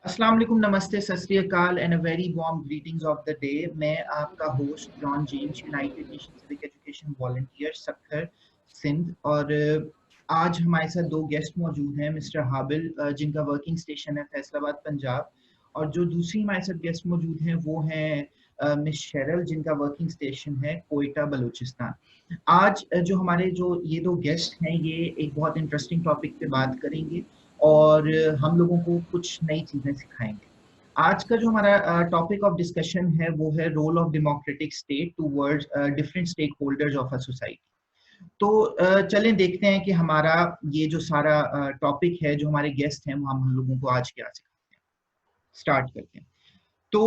अस्सलाम वालेकुम, नमस्ते, Sat Sri Akal and a very warm greetings of the day. मैं आपका host John James, United Nation civic education volunteer Sukkur Sindh. और आज हमारे साथ दो गेस्ट मौजूद हैं, मिस्टर हाबिल जिनका वर्किंग स्टेशन है फैसलाबाद पंजाब, और जो दूसरी हमारे साथ गेस्ट मौजूद हैं वो हैं मिस शेरल जिनका वर्किंग स्टेशन है कोयटा बलूचिस्तान। आज जो हमारे जो ये दो गेस्ट हैं ये एक बहुत इंटरेस्टिंग टॉपिक पे बात करेंगे और हम लोगों को कुछ नई चीजें सिखाएंगे। आज का जो हमारा टॉपिक ऑफ डिस्कशन है वो है role of democratic state towards different stakeholders of a society. तो चलें देखते हैं कि हमारा ये जो सारा टॉपिक है, जो हमारे गेस्ट हैं वो हम लोगों को आज क्या सिखाते हैं। स्टार्ट करते हैं। तो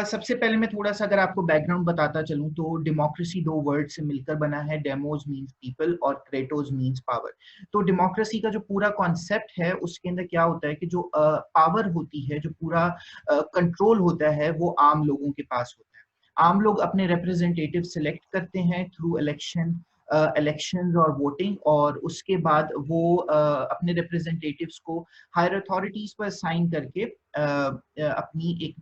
सबसे पहले मैं थोड़ा सा अगर आपको बैकग्राउंड बताता चलूं तो डेमोक्रेसी दो वर्ड से मिलकर बना है। डेमोज मींस पीपल और क्रेटोज मींस पावर। तो डेमोक्रेसी का जो पूरा कॉन्सेप्ट है उसके अंदर क्या होता है कि जो पावर होती है, जो पूरा कंट्रोल होता है वो आम लोगों के पास होता है। आम लोग अपने रिप्रेजेंटेटिव सिलेक्ट करते हैं थ्रू इलेक्शन और वोटिंग, और उसके बाद वो अपने रिप्रेजेंटेटिव्स को हायर अथॉरिटीज पर साइन करके अपनी एक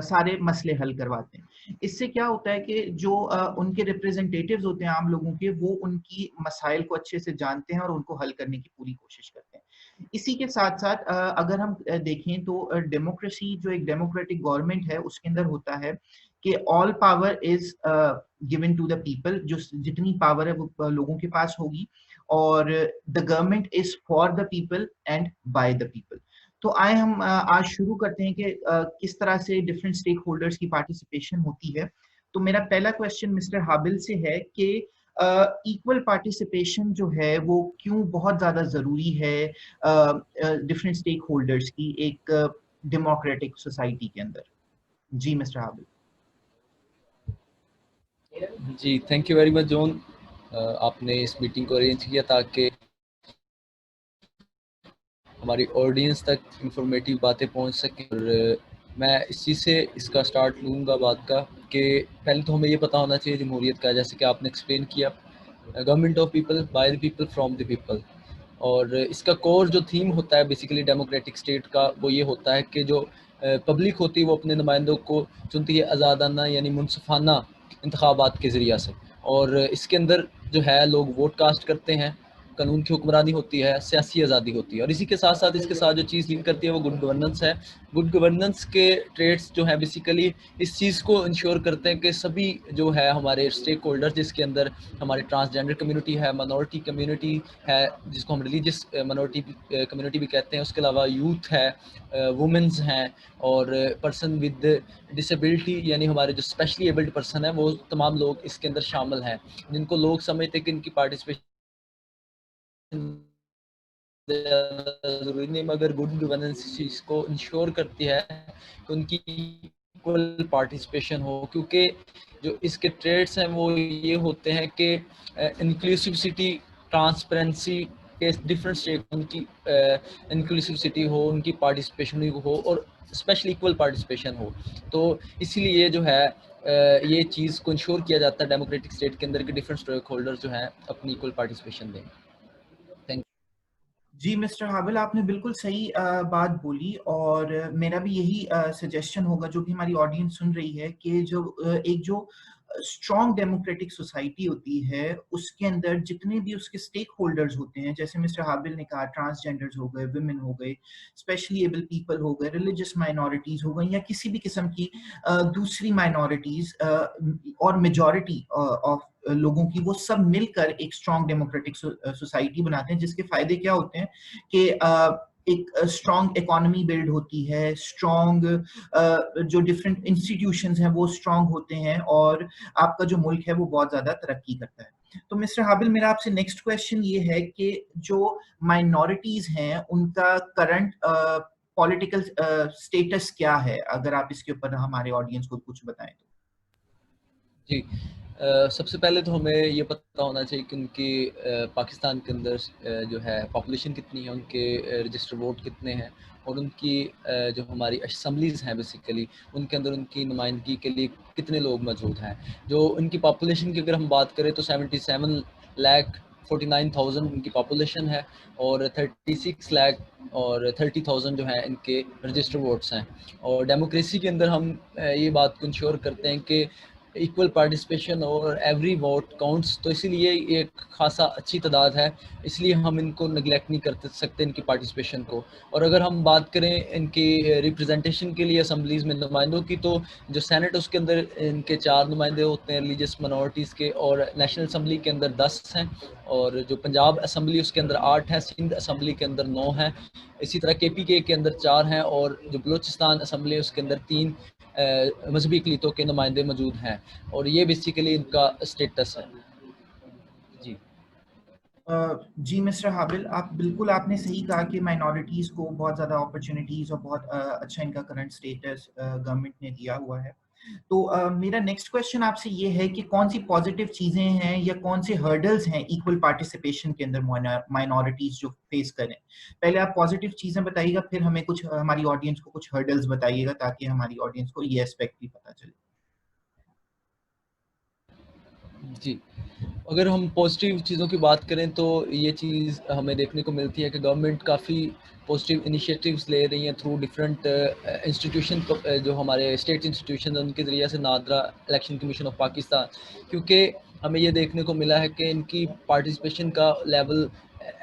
सारे मसले हल करवाते हैं। इससे क्या होता है कि जो उनके रिप्रेजेंटेटिव्स होते हैं आम लोगों के, वो उनकी मसाइल को अच्छे से जानते हैं और उनको हल करने की पूरी कोशिश करते हैं। इसी के साथ साथ अगर हम देखें तो डेमोक्रेसी जो एक डेमोक्रेटिक गवर्नमेंट है उसके अंदर होता है कि all power is given to the people. जो जितनी पावर है वो लोगों के पास होगी, और the government is for the people and by the people. तो आए हम आज शुरू करते हैं कि किस तरह से डिफरेंट स्टेक होल्डर्स की पार्टिसिपेशन होती है। तो मेरा पहला क्वेश्चन मिस्टर हाबिल से है कि इक्वल पार्टिसिपेशन जो है वो क्यों बहुत ज्यादा जरूरी है डिफरेंट स्टेक होल्डर्स की एक डेमोक्रेटिक सोसाइटी के अंदर। जी मिस्टर हाबिल। जी thank you very much John. आपने इस मीटिंग को अरेंज किया ताकि हमारी ऑडियंस तक इंफॉर्मेटिव बातें पहुंच सकें। और मैं इस चीज़ से इसका स्टार्ट लूँगा बात का कि पहले तो हमें ये पता होना चाहिए जमहूरियत का, जैसे कि आपने एक्सप्लेन किया, government of people, by the people, from the people. और इसका कोर जो थीम होता है बेसिकली डेमोक्रेटिक स्टेट का, वो ये होता है कि जो पब्लिक होती है वो अपने नुमाइंदों को चुनती है आज़ादाना यानी मुनसफाना इंतखाबात के ज़रिए से। और इसके अंदर जो है लोग वोट कास्ट करते हैं, कानून की हुक्मरानी होती है, सियासी आज़ादी होती है। और इसी के साथ साथ इसके साथ जो चीज़ लिंक करती है वो गुड गवर्नेंस है। गुड गवर्नेंस के ट्रेड्स जो है बेसिकली इस चीज़ को इंश्योर करते हैं कि सभी जो है हमारे स्टेक होल्डर्स, जिसके अंदर हमारी ट्रांसजेंडर कम्युनिटी है, माइनॉरिटी कम्युनिटी है जिसको हम रिलीजियस माइनॉरिटी कम्युनिटी भी कहते हैं, उसके अलावा यूथ है, वुमेंस हैं, और पर्सन विद डिसेबिलिटी यानी हमारे जो स्पेशली एबल्ड पर्सन है, वो तमाम लोग इसके अंदर शामिल हैं, जिनको लोग समझते हैं कि इनकी पार्टिसिपेशन जरूरी नहीं, मगर गुड गवर्नेंस इस चीज़ को इंश्योर करती है कि उनकी इक्वल पार्टिसिपेशन हो। क्योंकि जो इसके ट्रेड्स हैं वो ये होते हैं कि इंक्लूसिविटी, ट्रांसपेरेंसी के डिफरेंट स्टेक, उनकी इंक्लूसिविटी हो, उनकी पार्टिसिपेशन हो, और स्पेशली इक्वल पार्टिसिपेशन हो। तो इसीलिए जो है ये चीज़ को इंश्योर किया जाता है डेमोक्रेटिक स्टेट के अंदर कि डिफरेंट स्टेक होल्डर्स जो हैं अपनी इक्वल पार्टिसिपेशन दें। थैंक जी मिस्टर हाबिल, आपने बिल्कुल सही बात बोली, और मेरा भी यही सजेशन होगा जो भी हमारी ऑडियंस सुन रही है कि जो एक जो स्ट्रॉन्ग डेमोक्रेटिक सोसाइटी होती है उसके अंदर जितने भी उसके स्टेक होल्डर्स होते हैं, जैसे मिस्टर हाबिल ने कहा, ट्रांसजेंडर्स हो गए, वुमेन हो गए, स्पेशली एबल पीपल हो गए, रिलीजियस माइनॉरिटीज हो गई, या किसी भी किस्म की दूसरी माइनॉरिटीज और मेजॉरिटी ऑफ लोगों की, वो सब मिलकर एक स्ट्रॉन्ग डेमोक्रेटिक सोसाइटी बनाते हैं, जिसके फायदे क्या होते हैं कि एक स्ट्रॉन्ग इकोनॉमी बिल्ड होती है, स्ट्रॉन्ग जो डिफरेंट इंस्टीट्यूशंस हैं वो स्ट्रॉन्ग होते हैं, और आपका जो मुल्क है वो बहुत ज्यादा तरक्की करता है। तो मिस्टर हाबिल, मेरा आपसे नेक्स्ट क्वेश्चन ये है कि जो माइनॉरिटीज हैं उनका करंट पॉलिटिकल स्टेटस क्या है, अगर आप इसके ऊपर हमारे ऑडियंस को कुछ बताएं तो। जी। सबसे पहले तो हमें ये पता होना चाहिए कि उनकी पाकिस्तान के अंदर जो है पॉपुलेशन कितनी है, उनके रजिस्टर वोट कितने हैं, और उनकी जो हमारी असम्बलीज़ हैं बेसिकली उनके अंदर उनकी नुमाइंदगी के लिए कितने लोग मौजूद हैं। जो उनकी पॉपुलेशन की अगर हम बात करें तो 77 लाख 49,000 इनकी पॉपुलेशन है और 36 लाख और 30,000 जो है इनके रजिस्टर वोट्स हैं। और डेमोक्रेसी के अंदर हम ये बात को इंश्योर करते हैं कि इक्वल पार्टिसिपेशन और एवरी वोट काउंट्स, तो इसीलिए ये खासा अच्छी तादाद है, इसलिए हम इनको निगलेक्ट नहीं कर सकते इनकी पार्टिसिपेशन को। और अगर हम बात करें इनकी रिप्रेजेंटेशन के लिए असम्बलीज़ में नुमाइंदों की, तो जो सेनेट उसके अंदर इनके 4 नुमाइंदे होते हैं रिलीजियस माइनॉरिटीज़ के, और नेशनल असम्बली के अंदर 10 हैं, और जो पंजाब असम्बली उसके अंदर 8 हैं, सिंध असम्बली के अंदर 9 हैं, इसी तरह KPK के अंदर 4 हैं, और जो बलूचिस्तान असम्बली है उसके अंदर 3 मजहबी अक़लीतों के नुमाइंदे मौजूद हैं। और ये बेसिकली इनका स्टेटस है। जी जी मिस्टर हाबिल, आप बिल्कुल आपने सही कहा कि माइनॉरिटीज़ को बहुत ज़्यादा अपॉर्चुनिटीज़ और बहुत अच्छा इनका करंट स्टेटस गवर्नमेंट ने दिया हुआ है। तो मेरा नेक्स्ट क्वेश्चन आपसे ये है कि कौन सी पॉजिटिव चीज़ें हैं या कौन से हर्डल्स हैं इक्वल पार्टिसिपेशन के अंदर माइनॉरिटीज़ जो फेस करें? पहले आप पॉजिटिव चीज़ें बताइएगा, फिर हमें कुछ हमारी ऑडियंस को कुछ हर्डल्स बताइएगा ताकि हमारी ऑडियंस को ये एस्पेक्ट भी पता चले। जी, अगर हम पॉजिटिव चीज़ों की बात करें तो ये चीज़ हमें देखने को मिलती है कि गवर्नमेंट काफ़ी पॉजिटिव इनिशिएटिव्स ले रही हैं थ्रू डिफरेंट इंस्टीट्यूशन, जो हमारे स्टेट इंस्टीट्यूशन हैं उनके ज़रिए से, NADRA election commission of Pakistan, क्योंकि हमें ये देखने को मिला है कि इनकी पार्टिसिपेशन का लेवल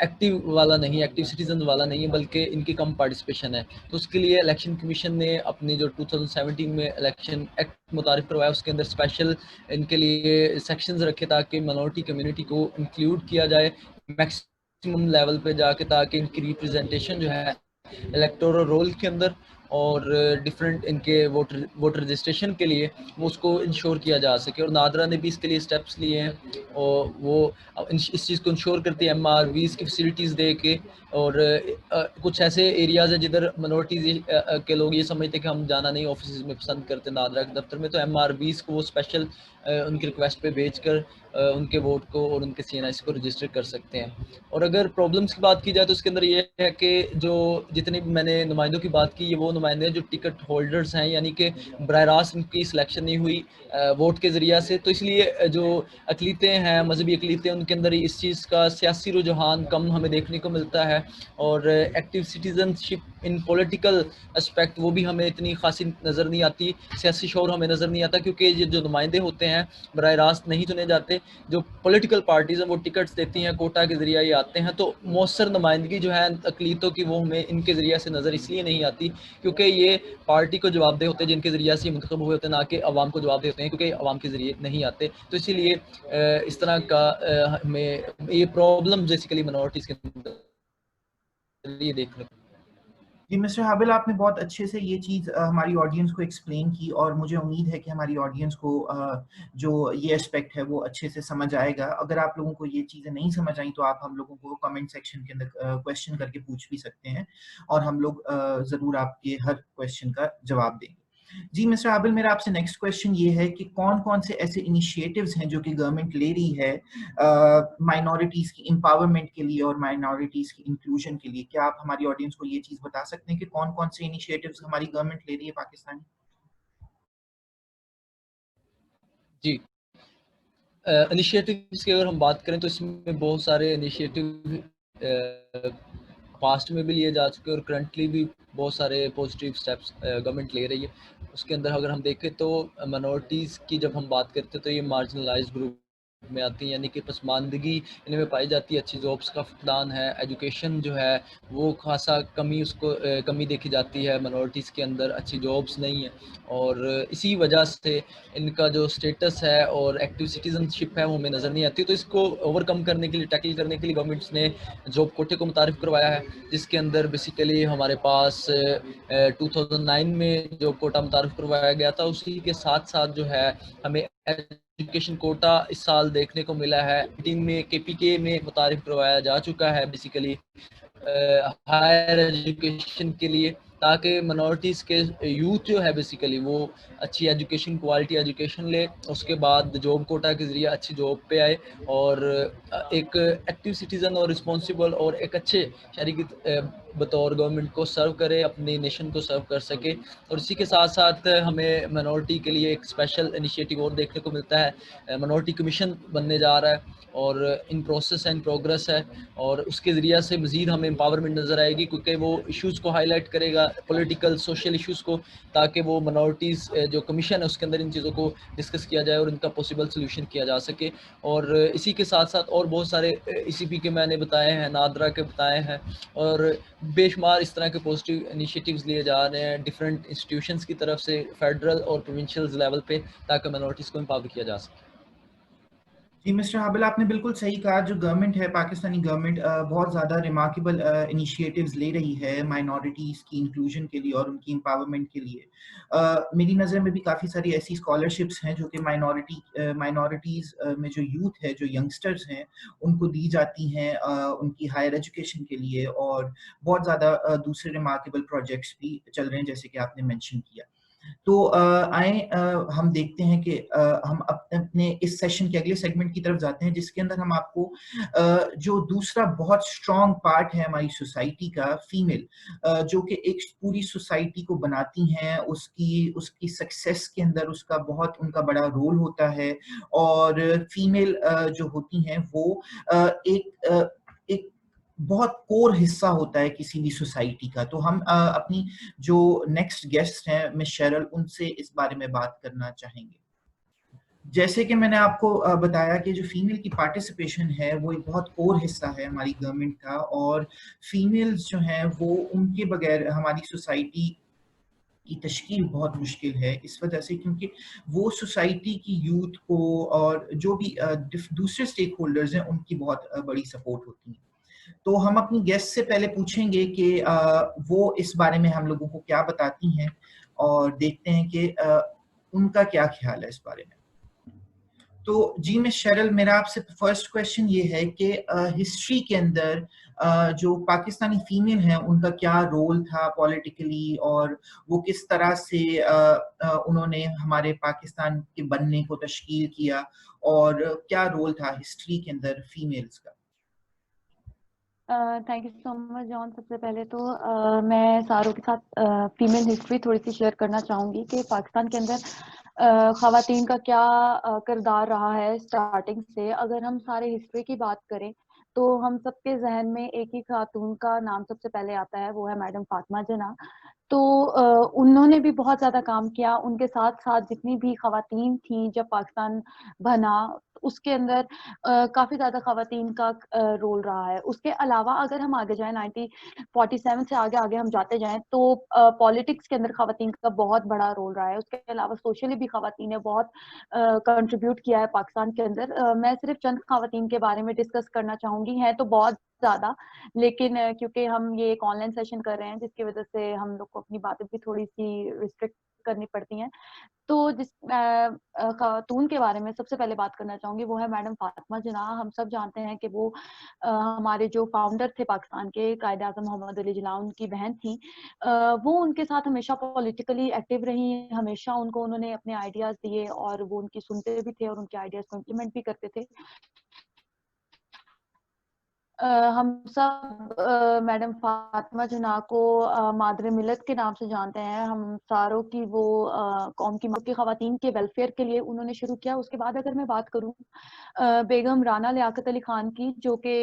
एक्टिव वाला नहीं है, एक्टिव सिटीजन वाला नहीं है, बल्कि इनकी कम पार्टिसिपेशन है। तो उसके लिए इलेक्शन कमीशन ने अपनी जो 2017 में इलेक्शन एक्ट मुतारिफ करवाया, उसके अंदर स्पेशल इनके लिए सेक्शंस रखे ताकि माइनॉरिटी कम्युनिटी को इंक्लूड किया जाए मैक्सिमम लेवल पे जाके, ताकि इनकी रिप्रेजेंटेशन जो है इलेक्टोरल रोल के अंदर और डिफरेंट इनके वोटर रजिस्ट्रेशन के लिए वो उसको इंश्योर किया जा सके। और नादरा ने भी इसके लिए स्टेप्स लिए हैं, और वो इस चीज़ को इंश्योर करती है MRVs की फैसिलिटीज़ दे के। और कुछ ऐसे एरियाज़ हैं जिधर मिनॉरिटीज़ के लोग ये समझते हैं कि हम जाना नहीं ऑफिस में पसंद करते नादरा के दफ्तर में, तो MRVs को वो स्पेशल उनकी रिक्वेस्ट पे भेजकर उनके वोट को और उनके CNIs को रजिस्टर कर सकते हैं। और अगर प्रॉब्लम्स की बात की जाए तो उसके अंदर ये है कि जो जितने भी मैंने नुमाइंदों की बात की, ये वो नुमाइंदे हैं जो टिकट होल्डर्स हैं, यानी कि बराह रास्त उनकी सिलेक्शन नहीं हुई वोट के ज़रिए से, तो इसलिए जो अक़लीतें हैं, मजहबी अक़लीतें, उनके अंदर इस चीज़ का सियासी रुझान कम हमें देखने को मिलता है। और active citizenship in political aspect वो भी हमें इतनी खासी नज़र नहीं आती, सियासी शौर हमें नज़र नहीं आता, क्योंकि ये जो नुमाइंदे होते हैं बराह रास्त नहीं चुने जाते। जो पॉलिटिकल पार्टीज़ हैं वो टिकट्स देती हैं, कोटा के ज़रिए ये आते हैं, तो मौसर नुमाइंदगी जो है अक़लीतों की वो हमें इनके ज़रिए से नज़र इसलिए नहीं आती क्योंकि ये पार्टी को जवाबदेह होते हैं जिनके ज़रिए से मुंतखब हुए होते हैं, ना कि अवाम को जवाबदेह होते हैं, क्योंकि अवाम के ज़रिए नहीं आते। तो इसीलिए इस तरह का हमें ये प्रॉब्लम बेसिकली मिनॉरिटीज़ के अंदर ये देखने को। जी मिस्टर हाबिल, आपने बहुत अच्छे से ये चीज़ हमारी ऑडियंस को एक्सप्लेन की, और मुझे उम्मीद है कि हमारी ऑडियंस को जो ये एस्पेक्ट है वो अच्छे से समझ आएगा। अगर आप लोगों को ये चीज़ें नहीं समझ आई तो आप हम लोगों को कमेंट सेक्शन के अंदर क्वेश्चन करके पूछ भी सकते हैं, और हम लोग ज़रूर आपके हर क्वेश्चन का जवाब देंगे। जी मिस्टर हाबिल, मेरा आपसे नेक्स्ट क्वेश्चन ये है कि कौन-कौन से ऐसे इनिशिएटिव्स हैं जो कि गवर्नमेंट ले रही है माइनॉरिटीज़ की एम्पावरमेंट के लिए और माइनॉरिटीज़ की इंक्लूजन के लिए? क्या आप हमारी ऑडियंस को ये चीज़ बता सकते हैं कि कौन-कौन से इनिशिएटिव्स हमारी गवर्नमेंट ले रही है पाकिस्तान? जी, इनिशिएटिव्स की अगर हम बात करें तो इसमें बहुत सारे इनिशिएटिव पास्ट में भी लिए जा चुके हैं और करंटली भी बहुत सारे पॉजिटिव स्टेप्स गवर्नमेंट ले रही है। उसके अंदर अगर हम देखें तो मिनॉरिटीज़ की जब हम बात करते हैं तो ये मार्जिनलाइज्ड ग्रुप में आती हैं, यानी कि पसमानदगी इनमें पाई जाती है, अच्छी जॉब्स का फुकदान है, एजुकेशन जो है वो खासा कमी देखी जाती है मिनॉरिटीज़ के अंदर, अच्छी जॉब्स नहीं है, और इसी वजह से इनका जो स्टेटस है और एक्टिव सिटीजनशिप है वो हमें नज़र नहीं आती। तो इसको ओवरकम करने के लिए, टैकल करने के लिए गवर्नमेंट्स ने जॉब कोटे को मुतारिफ करवाया है, जिसके अंदर बेसिकली हमारे पास 2009 में जॉब कोटा मुतारिफ करवाया गया था। उसी के साथ साथ जो है हमें एजुकेशन कोटा इस साल देखने को मिला है, टीम में KPK में मुतारिफ करवाया जा चुका है बेसिकली हायर एजुकेशन के लिए, ताकि मिनॉरिटीज़ के यूथ जो है बेसिकली वो अच्छी एजुकेशन, क्वालिटी एजुकेशन ले, उसके बाद जॉब कोटा के ज़रिए अच्छी जॉब पे आए और एक एक्टिव सिटीज़न और रिस्पॉन्सिबल और एक अच्छे शहरी की बतौर गवर्नमेंट को सर्व करे, अपनी नेशन को सर्व कर सके। और इसी के साथ साथ हमें मिनॉरिटी के लिए एक स्पेशल इनिशिएटिव और देखने को मिलता है, मिनॉरिटी कमीशन बनने जा रहा है और इन प्रोसेस है, इन प्रोग्रेस है, और उसके ज़रिए से मज़ीद हमें एम्पावरमेंट नज़र आएगी, क्योंकि वो इश्यूज़ को हाईलाइट करेगा, पॉलिटिकल सोशल इश्यूज़ को, ताकि वो मिनॉरिटीज़ जो कमीशन है उसके अंदर इन चीज़ों को डिस्कस किया जाए और इनका पॉसिबल सोल्यूशन किया जा सके। और इसी के साथ साथ और बहुत सारे ECP के मैंने बताए हैं, नादरा के बताए हैं, और बेशुमार इस तरह के पॉजिटिव इनिशिएटिव्स लिए जा रहे हैं डिफरेंट इंस्टीट्यूशंस की तरफ से, फेडरल और प्रोविंशियल लेवल पे, ताकि माइनॉरिटीज़ को एम्पावर किया जा सके। जी मिस्टर हाबिल, आपने बिल्कुल सही कहा। जो गवर्नमेंट है, पाकिस्तानी गवर्नमेंट बहुत ज़्यादा रिमार्केबल इनिशिएटिव्स ले रही है माइनॉरिटीज़ की इंक्लूजन के लिए और उनकी एम्पावरमेंट के लिए। मेरी नज़र में भी काफ़ी सारी ऐसी स्कॉलरशिप्स हैं जो कि माइनॉरिटीज़ में जो यूथ है, जो यंगस्टर्स हैं, उनको दी जाती हैं उनकी हायर एजुकेशन के लिए। और बहुत ज़्यादा दूसरे रिमार्केबल प्रोजेक्ट्स भी चल रहे हैं, जैसे कि आपने मेंशन किया। तो आए हम देखते हैं कि हम अपने इस सेशन के अगले सेगमेंट की तरफ जाते हैं, जिसके अंदर हम आपको जो दूसरा बहुत स्ट्रॉन्ग पार्ट है हमारी सोसाइटी का, फीमेल, जो कि एक पूरी सोसाइटी को बनाती हैं, उसकी उसकी सक्सेस के अंदर उसका बहुत उनका बड़ा रोल होता है। और फीमेल जो होती हैं वो एक बहुत कोर हिस्सा होता है किसी भी सोसाइटी का। तो हम अपनी जो नेक्स्ट गेस्ट हैं मिस शेरल, उनसे इस बारे में बात करना चाहेंगे। जैसे कि मैंने आपको बताया कि जो फीमेल की पार्टिसिपेशन है वो एक बहुत कोर हिस्सा है हमारी गवर्नमेंट का। और फीमेल्स जो हैं वो, उनके बगैर हमारी सोसाइटी की तश्कील बहुत मुश्किल है, इस वजह से क्योंकि वो सोसाइटी की यूथ को और जो भी दूसरे स्टेक होल्डर्स हैं उनकी बहुत बड़ी सपोर्ट होती है। तो हम अपनी गेस्ट से पहले पूछेंगे कि वो इस बारे में हम लोगों को क्या बताती हैं, और देखते हैं कि उनका क्या ख्याल है इस बारे में। तो जी मिस शेरल, मेरा आपसे फर्स्ट क्वेश्चन ये है कि हिस्ट्री के अंदर जो पाकिस्तानी फीमेल हैं उनका क्या रोल था पॉलिटिकली, और वो किस तरह से उन्होंने हमारे पाकिस्तान के बनने को तश्कील किया, और क्या रोल था हिस्ट्री के अंदर फीमेल्स का। Thank you so much John. सबसे पहले तो मैं सारों के साथ फीमेल हिस्ट्री थोड़ी सी शेयर करना चाहूँगी कि पाकिस्तान के अंदर ख़वातीन का क्या किरदार रहा है स्टार्टिंग से। अगर हम सारे हिस्ट्री की बात करें तो हम सबके जहन में एक ही खातून का नाम सबसे पहले आता है, वो है मैडम फातिमा जना। तो उन्होंने भी बहुत ज़्यादा काम किया। उनके साथ-साथ जितनी भी ख़वातीन थीं जब पाकिस्तान बना, उसके अंदर काफ़ी ज़्यादा ख़वातीन का रोल रहा है। उसके अलावा अगर हम आगे जाएँ 1947 से आगे-आगे हम जाते जाएँ तो पॉलिटिक्स के अंदर ख़वातीन का बहुत बड़ा रोल रहा है। उसके अलावा सोशली भी ख़वातीन ने बहुत कंट्रीब्यूट किया है पाकिस्तान के अंदर। मैं सिर्फ़ चंद ख़वातीन के बारे में डिस्कस करना चाहूँगी, हैं तो बहुत ज़्यादा, लेकिन क्योंकि हम ये एक ऑनलाइन सेशन कर रहे हैं जिसकी वजह से हम लोग को अपनी बातें भी थोड़ी-सी रिस्ट्रिक्ट करनी पड़ती हैं। तो खातून के बारे में सबसे पहले बात करना चाहूँगी, वो है मैडम फातिमा जिन्ना। हम सब जानते हैं कि वो हमारे जो फाउंडर थे पाकिस्तान के, कायद-ए-आज़म मोहम्मद अली जिन्ना, उनकी बहन थी। वो उनके साथ हमेशा पॉलिटिकली एक्टिव रही, हमेशा उनको उन्होंने अपने आइडियाज़ दिए और वो उनकी सुनते भी थे और उनके आइडियाज़ को इम्प्लीमेंट भी करते थे। हम सब मैडम फातिमा जिन्ना को मादरे मिल्लत के नाम से जानते हैं। हम सारों की वो कौम की ख़वातीन के वेलफेयर के लिए उन्होंने शुरू किया। उसके बाद अगर मैं बात करूँ बेगम राना लियाकत अली खान की, जो कि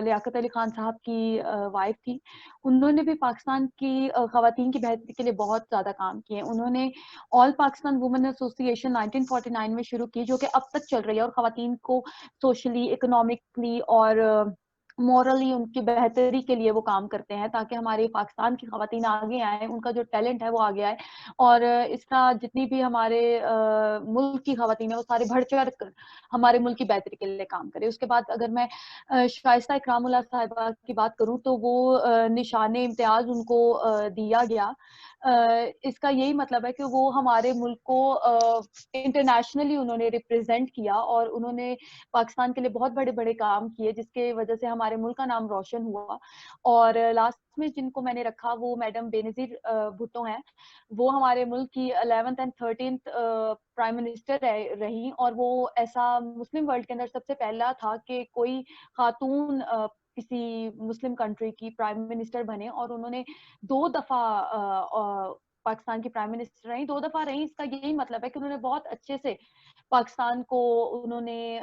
लियाकत अली खान साहब की वाइफ थी, उन्होंने भी पाकिस्तान की ख़वातीन की बेहतरी के लिए बहुत ज़्यादा काम किए। उन्होंने ऑल पाकिस्तान वुमेन एसोसिएशन 1949 में शुरू की, जो कि अब तक चल रही है और ख़वातीन को सोशली, इकोनॉमिकली और मॉरली उनकी बेहतरी के लिए वो काम करते हैं, ताकि हमारे पाकिस्तान की ख़वातीन आगे आएँ, उनका जो टैलेंट है वो आगे आए। और इसका जितनी भी हमारे मुल्क की ख़वातीन है वो सारे बढ़-चढ़ कर हमारे मुल्क की बेहतरी के लिए काम करें। उसके बाद अगर मैं शाइस्ता इकरामुल्लाह साहिबा की बात करूँ तो वो निशान इम्तियाज़ उनको दिया गया। इसका यही मतलब है कि वो हमारे मुल्क को इंटरनेशनली उन्होंने रिप्रेज़ेंट किया और उन्होंने पाकिस्तान के लिए बहुत बड़े-बड़े काम किए, जिसके वजह से हमारे मुल्क का नाम रोशन हुआ। और लास्ट में जिनको मैंने रखा वो मैडम बेनज़ीर भुट्टो हैं। वो हमारे मुल्क की 11th and 13th prime minister रहीं और वो ऐसा मुस्लिम वर्ल्ड के अंदर सबसे पहला था कि कोई खातून किसी मुस्लिम कंट्री की प्राइम मिनिस्टर बने और उन्होंने 2 दफा पाकिस्तान की प्राइम मिनिस्टर रही, 2 दफा रही। इसका यही मतलब है कि उन्होंने बहुत अच्छे से पाकिस्तान को, उन्होंने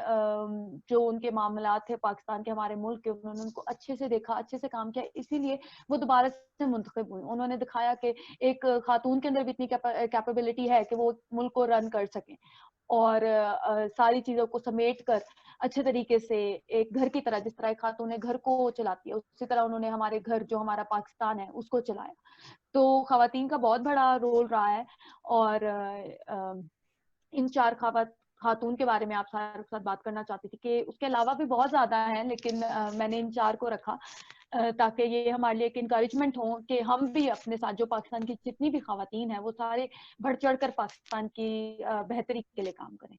जो उनके मामलात थे पाकिस्तान के, हमारे मुल्क के, उन्होंने उनको अच्छे से देखा, अच्छे से काम किया, इसीलिए वो दोबारा से मुंतखब हुई। उन्होंने दिखाया कि एक खातून के अंदर भी इतनी कैपेबिलिटी है कि वो मुल्क को रन कर सकें और सारी चीजों को समेट कर अच्छे तरीके से एक घर की तरह, जिस तरह एक खातून घर को चलाती है, उसी तरह उन्होंने हमारे घर, जो हमारा पाकिस्तान है, उसको चलाया। तो खवातीन का बहुत बड़ा रोल रहा है। और इन 4 खातून के बारे में आप सारे के साथ बात करना चाहती थी कि उसके अलावा भी बहुत ज्यादा हैं, लेकिन मैंने इन 4 को रखा ताकि ये हमारे लिए एक इंकरेजमेंट हो कि हम भी अपने साथ, जो पाकिस्तान की जितनी भी खवातीन हैं, वो सारे बढ़ चढ़ कर पाकिस्तान की बेहतरी के लिए काम करें।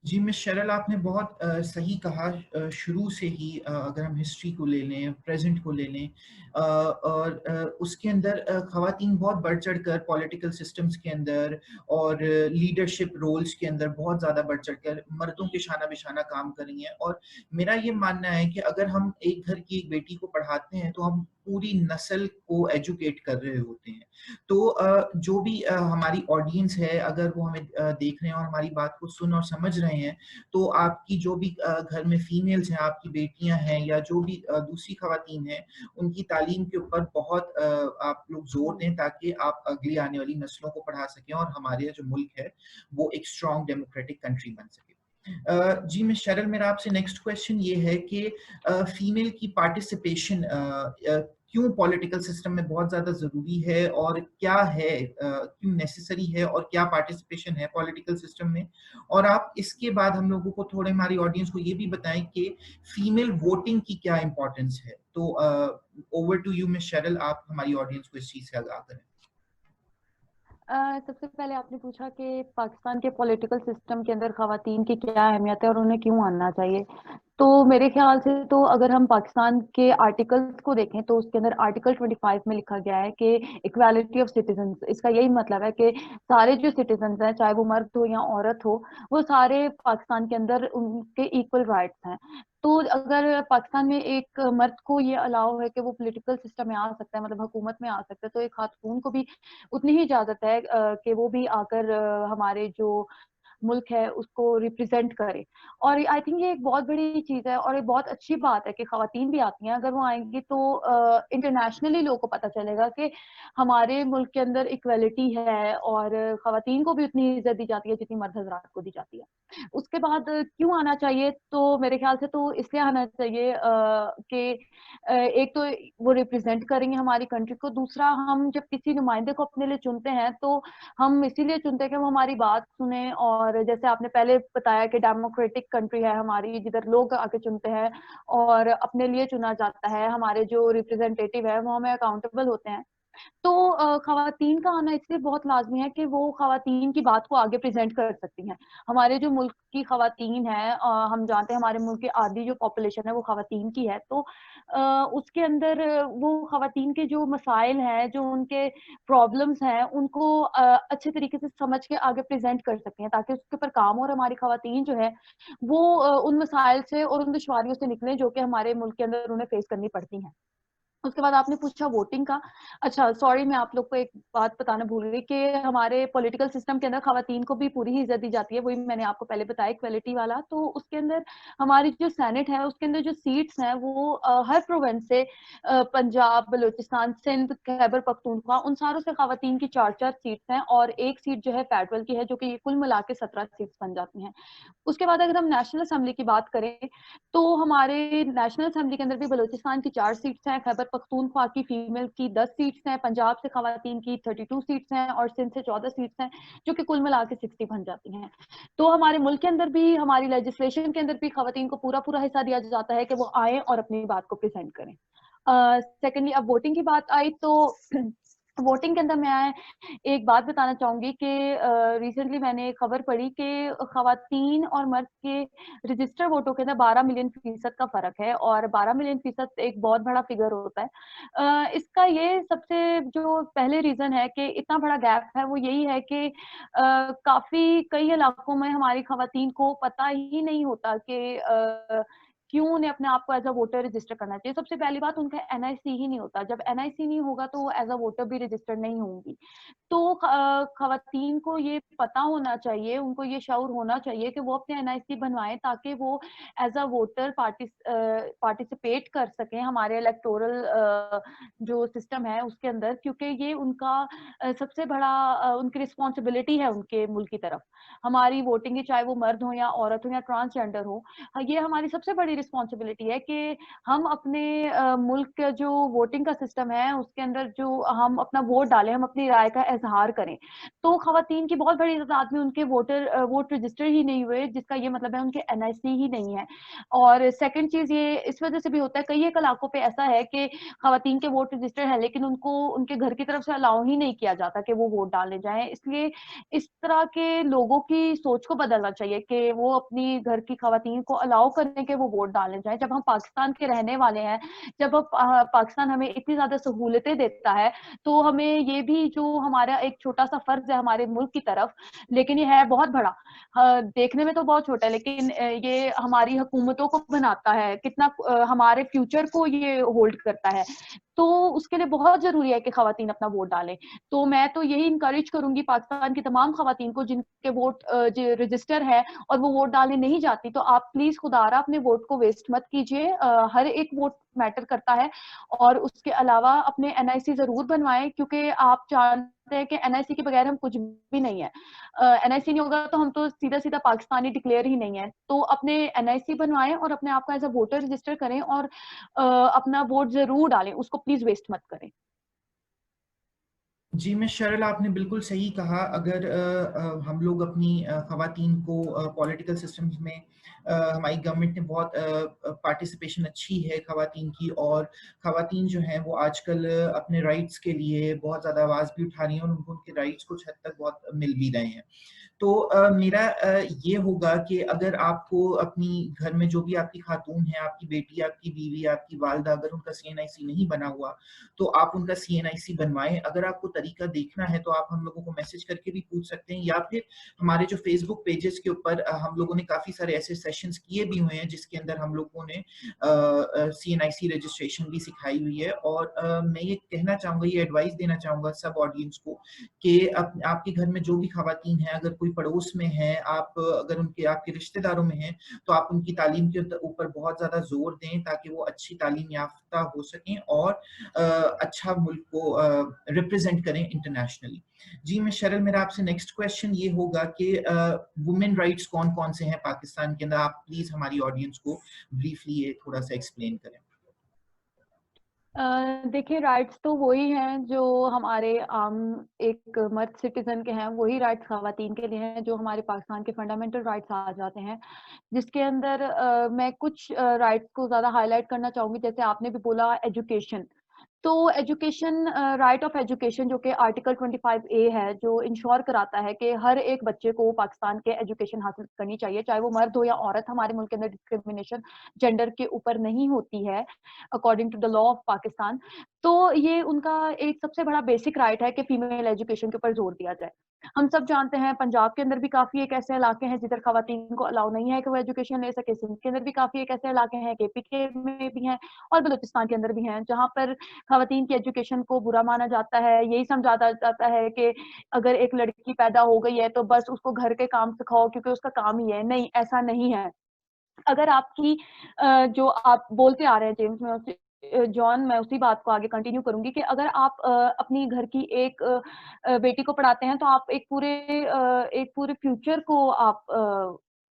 जी मिस शरल, आपने बहुत सही कहा। शुरू से ही अगर हम हिस्ट्री को ले लें, प्रेजेंट को ले लें, और उसके अंदर खवातीन बहुत बढ़ चढ़ कर पॉलिटिकल सिस्टम्स के अंदर और लीडरशिप रोल्स के अंदर बहुत ज़्यादा बढ़ चढ़ कर मर्दों के शाना बिशाना काम कर रही हैं। और मेरा ये मानना है कि अगर हम एक घर की एक बेटी को पढ़ाते हैं तो हम पूरी नस्ल को एजुकेट कर रहे होते हैं। तो जो भी हमारी ऑडियंस है, अगर वो हमें देख रहे हैं और हमारी बात को सुन और समझ रहे हैं, तो आपकी जो भी घर में फीमेल्स हैं, आपकी बेटियां हैं या जो भी दूसरी खवातीन हैं, उनकी तालीम के ऊपर बहुत आप लोग जोर दें ताकि आप अगली आने वाली नस्लों को पढ़ा सकें और हमारे जो मुल्क है वो एक स्ट्रॉन्ग डेमोक्रेटिक कंट्री बन सके। जी मिस शरल, मेरा आपसे नेक्स्ट क्वेश्चन ये है कि फीमेल की पार्टिसिपेशन क्यों पॉलिटिकल सिस्टम में बहुत ज्यादा जरूरी है, और क्या है, क्यों नेसेसरी है, और क्या पार्टिसिपेशन है पॉलिटिकल सिस्टम में। और आप इसके बाद हम लोगों को, थोड़े हमारी ऑडियंस को ये भी बताएं कि फीमेल वोटिंग की क्या इंपॉर्टेंस है। तो ओवर टू यू मिस शरल, आप हमारी ऑडियंस को इस चीज से आगाह करें। सबसे पहले आपने पूछा कि पाकिस्तान के पॉलिटिकल सिस्टम के अंदर खवातीन की क्या अहमियत है और उन्हें क्यों आना चाहिए। तो मेरे ख्याल से तो अगर हम पाकिस्तान के आर्टिकल्स को देखें तो उसके अंदर आर्टिकल 25 में लिखा गया है कि इक्वालिटी ऑफ सिटीजन। इसका यही मतलब है कि सारे जो सिटीजन हैं, चाहे वो मर्द हो या औरत हो, वो सारे पाकिस्तान के अंदर उनके इक्वल राइट्स हैं। तो अगर पाकिस्तान में एक मर्द को ये अलाउ है कि वो पॉलिटिकल सिस्टम में आ सकता है, मतलब हुकूमत में आ सकता है, तो एक खातून को भी उतनी ही इजाजत है कि वो भी आकर हमारे जो मुल्क है उसको रिप्रेजेंट करे। और आई थिंक ये एक बहुत बड़ी चीज है और एक बहुत अच्छी बात है कि खवातीन भी आती हैं। अगर वो आएंगी तो इंटरनेशनली लोगों को पता चलेगा कि हमारे मुल्क के अंदर इक्वलिटी है और खवातीन को भी उतनी इज्जत दी जाती है जितनी मर्द हजरात को दी जाती है। उसके बाद क्यों आना चाहिए, तो मेरे ख्याल से तो इसलिए आना चाहिए कि एक तो वो रिप्रेजेंट करेंगे हमारी कंट्री को, दूसरा हम जब किसी नुमाइंदे को अपने लिए चुनते हैं तो हम इसीलिए चुनते हैं कि वो हमारी बात सुने। और जैसे आपने पहले बताया कि डेमोक्रेटिक कंट्री है हमारी, जिधर लोग आके चुनते हैं और अपने लिए चुना जाता है, हमारे जो रिप्रेजेंटेटिव है वो हमें अकाउंटेबल होते हैं। तो खवातीन का आना इसलिए बहुत लाजमी है कि वो खवातीन की बात को आगे प्रेजेंट कर सकती हैं। हमारे जो मुल्क की खवातीन है, हम जानते हैं हमारे मुल्क की आधी जो पॉपुलेशन है वो खवातीन की है। तो उसके अंदर वो खवातीन के जो मसाइल हैं, जो उनके प्रॉब्लम्स हैं, उनको अच्छे तरीके से समझ के आगे प्रेजेंट कर सकती हैं ताकि उसके ऊपर काम हो और हमारी खवातीन जो है वो उन मसाइल से और उन दुश्वारियों से निकले जो कि हमारे मुल्क के अंदर उन्हें फेस करनी पड़ती हैं। उसके बाद आपने पूछा वोटिंग का। अच्छा सॉरी, मैं आप लोग को एक बात बताना भूल गई कि हमारे पॉलिटिकल सिस्टम के अंदर खवातीन को भी पूरी ही इज्जत दी जाती है। वही मैंने आपको पहले बताया इक्वालिटी वाला। तो उसके अंदर हमारी जो सेनेट है उसके अंदर जो सीट्स हैं वो हर प्रोविंस से, पंजाब, बलूचिस्तान, सिंध, खैबर पख्तूनख्वा, उन सारों से खवातीन की 4-4 सीट्स हैं और एक सीट जो है फेडरल की है, जो कि कुल मिला के 17 सीट्स बन जाती हैं। उसके बाद अगर हम नेशनल असेंबली की बात करें तो हमारे नेशनल असेंबली के अंदर भी बलूचिस्तान की 4 सीट्स हैं, खैबर पख्तूनख्वा की फीमेल की 10 सीट्स हैं, पंजाब से खवातीन की 32 सीट्स हैं और सिंध से 14 सीट्स हैं, जो कि कुल मिला के 60 बन जाती हैं। तो हमारे मुल्क के अंदर भी, हमारी लेजिस्लेशन के अंदर भी खवातीन को पूरा पूरा हिस्सा दिया जाता है कि वो आए और अपनी बात को प्रेजेंट करें। सेकेंडली, अब वोटिंग की बात आई तो वोटिंग के अंदर मैं एक बात बताना चाहूंगी कि रिसेंटली मैंने एक खबर पढ़ी कि खवातीन और मर्द के रजिस्टर वोटों के अंदर 12 मिलियन फीसद का फर्क है और 12 मिलियन फीसद एक बहुत बड़ा फिगर होता है। इसका ये सबसे जो पहले रीजन है कि इतना बड़ा गैप है वो यही है कि काफी कई इलाकों में हमारी खवातीन को पता ही नहीं होता कि क्यों उन्हें अपने आप को एज अ वोटर रजिस्टर करना चाहिए? सबसे पहली बात, उनका एनआईसी ही नहीं होता। जब एनआईसी नहीं होगा तो वो एज अ वोटर भी रजिस्टर्ड नहीं होंगी। तो खवातीन को ये पता होना चाहिए, उनको ये शऊर होना चाहिए कि वो अपने एनआईसी बनवाएं ताकि वो एज अ वोटर पार्टिसिपेट कर सकें हमारे इलेक्टोरल जो सिस्टम है उसके अंदर, क्योंकि ये उनका सबसे बड़ा उनकी रिस्पॉन्सिबिलिटी है उनके मुल्क की तरफ। हमारी वोटिंग है, चाहे वो मर्द हो या औरत हो या ट्रांसजेंडर हो, ये हमारी सबसे बड़ी रिस्पॉन्सिबिलिटी है कि हम अपने मुल्क का जो वोटिंग का सिस्टम है उसके अंदर जो हम अपना वोट डालें, हम अपनी राय का इजहार करें। तो खवातीन की बहुत बड़ी तादाद में उनके वोट रजिस्टर ही नहीं हुए, जिसका ये मतलब है उनके एनआईसी ही नहीं है। और सेकंड चीज ये इस वजह से भी होता है, कई एक इलाकों पे ऐसा है कि खवातीन के वोट रजिस्टर है लेकिन उनको उनके घर की तरफ से अलाउ ही नहीं किया जाता कि वो वोट डालने जाएं। इसलिए इस तरह के लोगों की सोच को बदलना चाहिए कि वो अपनी घर की खवातीन को अलाउ करें कि वो वोट डालने जाएं। जब हम पाकिस्तान के रहने वाले हैं, जब पाकिस्तान हमें इतनी ज्यादा सहूलतें देता है, तो हमें ये भी जो हमारा एक छोटा सा फर्ज है हमारे मुल्क की तरफ, लेकिन ये है बहुत बड़ा। देखने में तो बहुत छोटा है लेकिन ये हमारी हुकूमतों को बनाता है, कितना हमारे फ्यूचर को ये होल्ड करता है। तो उसके लिए बहुत जरूरी है कि खवातीन अपना वोट डालें। तो मैं तो यही इंकरेज करूंगी पाकिस्तान की तमाम खवातीन को जिनके वोट रजिस्टर है और वो वोट डालने नहीं जाती, तो आप प्लीज खुदारा अपने वोट को वेस्ट मत कीजिए। हर एक वोट मैटर करता है। और उसके अलावा अपने एनआईसी जरूर बनवाएं, क्योंकि आप जानते हैं कि एनआईसी के बगैर हम कुछ भी नहीं है। एनआईसी नहीं होगा तो हम तो सीधा सीधा पाकिस्तानी डिक्लेयर ही नहीं है। तो अपने एनआईसी बनवाएं और अपने आप को एज अ वोटर रजिस्टर करें और अपना वोट जरूर डालें, उसको प्लीज वेस्ट मत करें। जी मिस शरल, आपने बिल्कुल सही कहा। अगर हम लोग अपनी खवातीन को पॉलिटिकल सिस्टम्स में हमारी गवर्नमेंट ने बहुत पार्टिसिपेशन अच्छी है खवातीन की, और खवातीन जो हैं वो आजकल अपने राइट्स के लिए बहुत ज़्यादा आवाज़ भी उठा रही हैं और उनको उनके राइट्स कुछ हद तक बहुत मिल भी रहे हैं। तो मेरा ये होगा कि अगर आपको अपनी घर में जो भी आपकी खातून है, आपकी बेटी, आपकी बीवी, आपकी वालदा, अगर उनका सीएनआईसी नहीं बना हुआ तो आप उनका सीएनआईसी बनवाएं। अगर आपको तरीका देखना है तो आप हम लोगों को मैसेज करके भी पूछ सकते हैं, या फिर हमारे जो फेसबुक पेजेस के ऊपर हम लोगों ने काफ़ी सारे ऐसे सेशंस किए भी हुए हैं जिसके अंदर हम लोगों ने सीएनआईसी रजिस्ट्रेशन भी सिखाई हुई है। और मैं ये कहना चाहूँगा, ये एडवाइस देना चाहूँगा सब ऑडियंस को कि आपके घर में जो भी खवातीन है, अगर कोई पड़ोस में है, आप अगर उनके आपके रिश्तेदारों में हैं, तो आप उनकी तालीम के ऊपर बहुत ज़्यादा जोर दें ताकि वो अच्छी तालीम याफ्ता हो सकें और अच्छा मुल्क को रिप्रेजेंट करें इंटरनेशनली। जी मैं शरल, मेरा आपसे नेक्स्ट क्वेश्चन ये होगा कि वुमेन राइट्स कौन कौन से हैं पाकिस्तान के अंदर? आप प्लीज हमारी ऑडियंस को ब्रीफली ये थोड़ा सा एक्सप्लेन करें। देखिए, राइट्स तो वही हैं जो हमारे आम एक मर्द सिटीजन के हैं, वही राइट्स खवातीन के लिए हैं जो हमारे पाकिस्तान के फंडामेंटल राइट्स आ जाते हैं, जिसके अंदर मैं कुछ राइट्स को ज्यादा हाईलाइट करना चाहूंगी। जैसे आपने भी बोला एजुकेशन, तो एजुकेशन, राइट ऑफ एजुकेशन जो कि आर्टिकल 25A है, जो इंश्योर कराता है कि हर एक बच्चे को पाकिस्तान के एजुकेशन हासिल करनी चाहिए, चाहे वो मर्द हो या औरत। हमारे मुल्क के अंदर डिस्क्रिमिनेशन जेंडर के ऊपर नहीं होती है according to the law of Pakistan. तो ये उनका एक सबसे बड़ा बेसिक राइट है कि फीमेल एजुकेशन के ऊपर जोर दिया जाए। हम सब जानते हैं पंजाब के अंदर भी काफी एक ऐसे इलाके हैं जिधर खवातीन को अलाउ नहीं है कि वो एजुकेशन ले सके। सिंध के अंदर भी काफी एक ऐसे इलाके हैं, KPK में भी हैं और बलूचिस्तान के अंदर भी हैं, जहाँ पर खवातीन की एजुकेशन को बुरा माना जाता है। यही समझा जाता है कि अगर एक लड़की पैदा हो गई है तो बस उसको घर के काम सिखाओ क्योंकि उसका काम ही है। नहीं, ऐसा नहीं है। अगर आपकी जो आप बोलते आ रहे हैं जेम्स, में उसी जॉन, मैं उसी बात को आगे कंटिन्यू करूंगी कि अगर आप अपनी घर की एक बेटी को पढ़ाते हैं तो आप एक पूरे फ्यूचर को आप